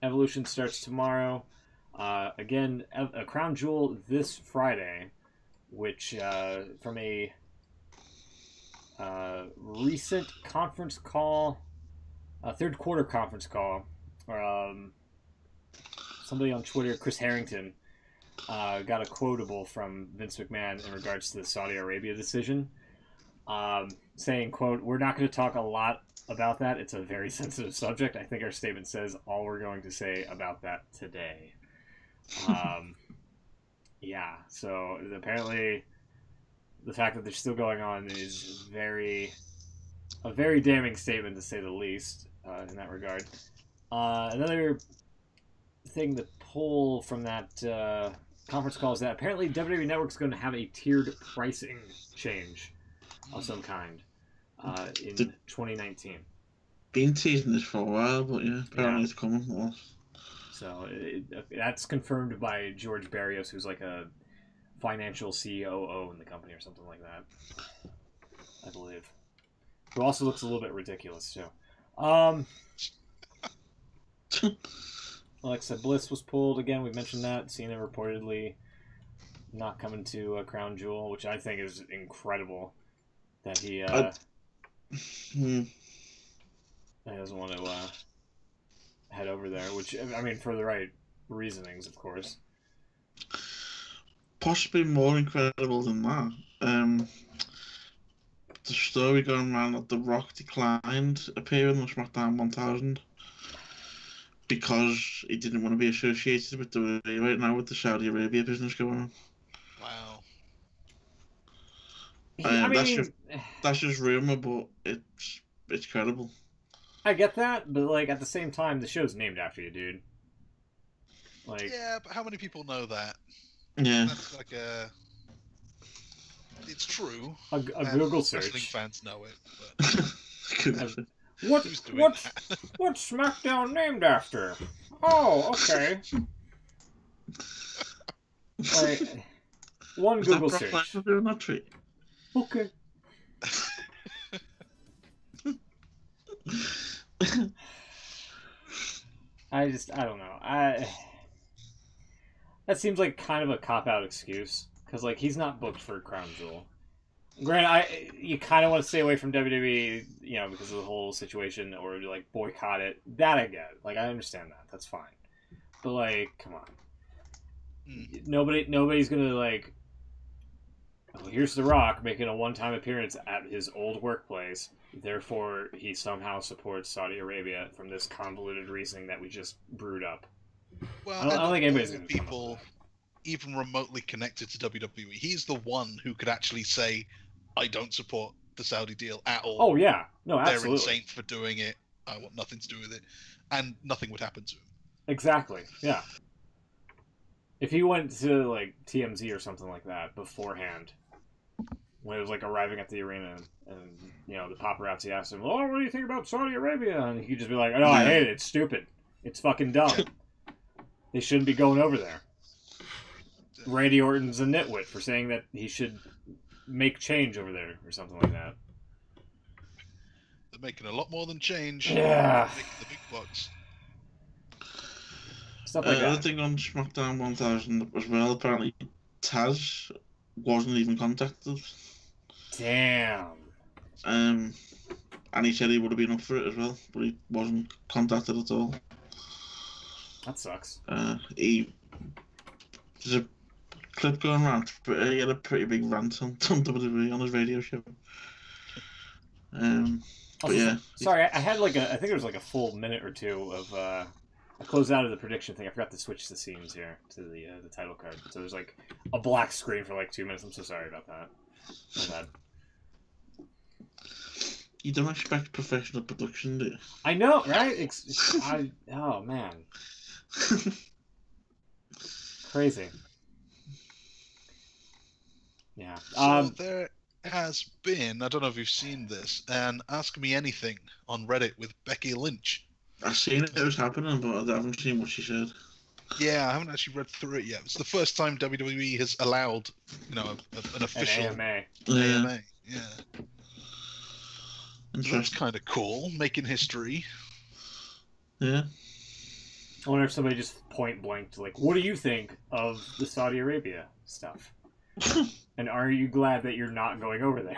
B: Evolution starts tomorrow. Again, a Crown Jewel this Friday, which from a recent conference call, a third quarter conference call, somebody on Twitter, Chris Harrington, got a quotable from Vince McMahon in regards to the Saudi Arabia decision, saying, quote, "We're not going to talk a lot about that. It's a very sensitive subject. I think our statement says all we're going to say about that today." Yeah, so apparently the fact that they're still going on is a very damning statement, to say the least, in that regard. Another thing to pull from that conference call is that apparently WWE Network's going to have a tiered pricing change of some kind in 2019.
A: Been teasing this for a while, but yeah, apparently it's coming.
B: So that's confirmed by George Barrios, who's like a financial COO in the company or something like that, I believe. Who also looks a little bit ridiculous too. Alexa Bliss was pulled again. We mentioned that. Cena reportedly not coming to Crown Jewel, which I think is incredible. That he doesn't want to head over there, which, I mean, for the right reasonings, of course.
A: Possibly more incredible than that. The story going around that The Rock declined appearing on SmackDown 1000 because he didn't want to be associated with WWE right now with the Saudi Arabia business going on.
C: Wow.
B: I mean,
A: that's just rumor, but it's credible.
B: I get that, but like at the same time, the show's named after you, dude. Like,
C: Yeah, but how many people know that?
A: Yeah.
C: That's like a. It's true.
B: a Google search.
C: Wrestling fans know it. But who's doing that?
B: What's SmackDown named after? Oh, okay. Like, one
A: Was
B: Google
A: that Brock
B: search.
A: Lesnar doing that treat?
B: Okay. I don't know. That seems like kind of a cop-out excuse, because like he's not booked for Crown Jewel. Granted, you kind of want to stay away from WWE, you know, because of the whole situation, or like boycott it. That I get. Like, I understand that. That's fine. But like, come on. Nobody's gonna like. Oh, here's The Rock making a one-time appearance at his old workplace. Therefore, he somehow supports Saudi Arabia from this convoluted reasoning that we just brewed up.
C: Well,
B: I don't think anybody's going to
C: people even remotely connected to WWE. He's the one who could actually say, "I don't support the Saudi deal at all."
B: Oh yeah, no,
C: They're
B: absolutely.
C: insane for doing it. I want nothing to do with it, and nothing would happen to him.
B: Exactly. Yeah. If he went to like TMZ or something like that beforehand, when it was like arriving at the arena, and you know the paparazzi asked him, "Oh, what do you think about Saudi Arabia?" and he could just be like, "Oh, I hate it. It's stupid. It's fucking dumb. They shouldn't be going over there." Randy Orton's a nitwit for saying that he should make change over there or something like that.
C: They're making a lot more than change.
B: Yeah.
C: They're making the big bucks.
B: Stuff like
A: Another
B: that.
A: thing on SmackDown 1000 as well, apparently Taz wasn't even contacted.
B: Damn.
A: and he said he would have been up for it as well, but he wasn't contacted at all.
B: That sucks.
A: There's a clip going around. He had a pretty big rant on WWE on his radio show. But yeah.
B: Sorry, I had like I think it was like a full minute or two of. I closed out of the prediction thing. I forgot to switch the scenes here to the title card. So there's like a black screen for like 2 minutes. I'm so sorry about that. My bad.
A: You don't expect professional production, do you?
B: I know, right? Oh man, crazy. Yeah.
C: So there has been, I don't know if you've seen this, an Ask Me Anything on Reddit with Becky Lynch.
A: I've seen it was happening, but I haven't seen what she said.
C: Yeah, I haven't actually read through it yet. It's the first time WWE has allowed, an official
B: AMA.
C: AMA. Yeah. So that's
A: Interesting.
C: kind of cool, making history.
A: Yeah.
B: I wonder if somebody just point blanked like, "What do you think of the Saudi Arabia stuff?" And are you glad that you're not going over there?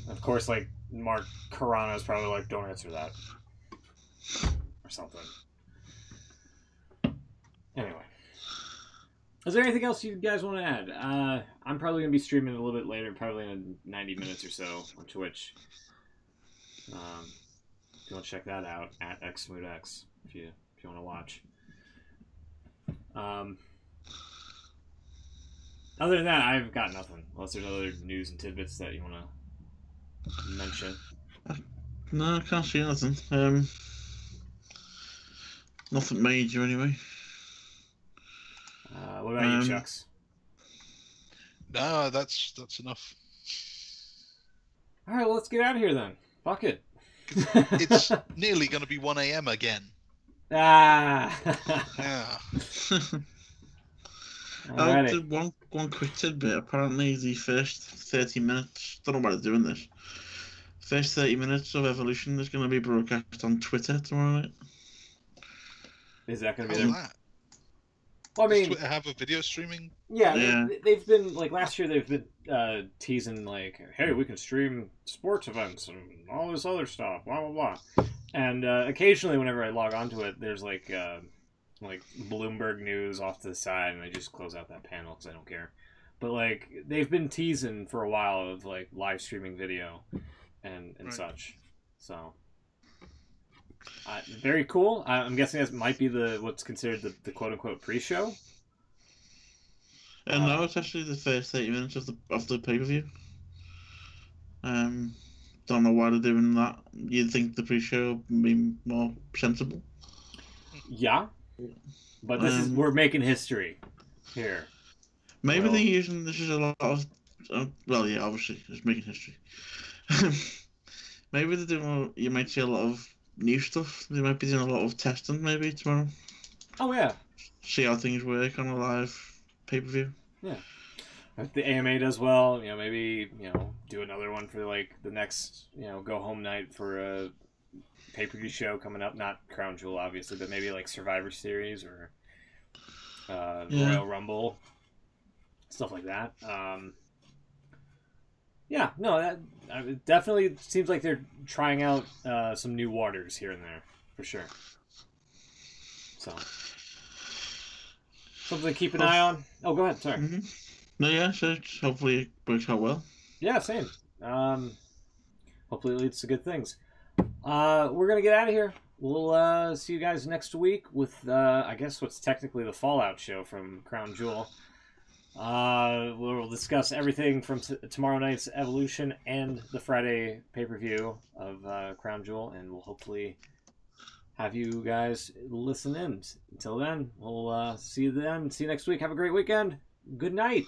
B: Of course, like Mark Carano is probably like, "Don't answer that," or something. Anyway, is there anything else you guys want to add? I'm probably gonna be streaming a little bit later, probably in 90 minutes or so on Twitch. If you want to check that out at xsmoothx if you want to watch. Other than that, I've got nothing. Unless there's other news and tidbits that you want to mention.
A: No, I can't see nothing. Nothing major anyway.
B: What about you, Chucks?
C: No, that's enough.
B: All right, well, let's get out of here then. Fuck it.
C: It's nearly going to be 1 a.m. again.
B: Ah.
C: Yeah.
A: One quick tidbit. Apparently, the first 30 minutes. Don't know why they're doing this. First 30 minutes of Evolution is going to be broadcast on Twitter tomorrow night.
B: Is that going to be
C: How's
B: there?
C: that?
B: Well, I mean,
C: Does Twitter have a video streaming?
B: yeah. They've been like last year. They've been teasing like, "Hey, we can stream sports events and all this other stuff." Blah blah blah. And occasionally, whenever I log onto it, there's like Bloomberg News off to the side, and I just close out that panel because I don't care. But like they've been teasing for a while of like live streaming video and
C: Right.
B: such. So very cool. I'm guessing that might be what's considered the quote unquote pre-show.
A: No, it's actually the first 30 minutes of the pay-per-view. Don't know why they're doing that. You'd think the pre-show would be more sensible.
B: Yeah, but we're making history here.
A: Maybe
B: Well-
A: they're using this is a lot of. Well, yeah, obviously it's making history. Maybe they're doing. You might see a lot of new stuff. They might be doing a lot of testing maybe tomorrow.
B: Oh yeah,
A: See how things work on a live pay-per-view.
B: yeah. If the AMA does well, maybe do another one for like the next go home night for a pay-per-view show coming up. Not Crown Jewel, obviously, but maybe like Survivor Series or Royal Rumble, stuff like that. Yeah, no, that it definitely seems like they're trying out some new waters here and there for sure. So something to keep an eye on. Oh, go ahead. Sorry.
A: Mm-hmm. No, yeah, so hopefully it works out well.
B: Yeah, same. Hopefully it leads to good things. We're going to get out of here. We'll see you guys next week with, I guess, what's technically the Fallout show from Crown Jewel. We'll discuss everything from tomorrow night's Evolution and the Friday pay-per-view of Crown Jewel, and we'll hopefully have you guys listen in. Until then, we'll see you then. See you next week. Have a great weekend. Good night.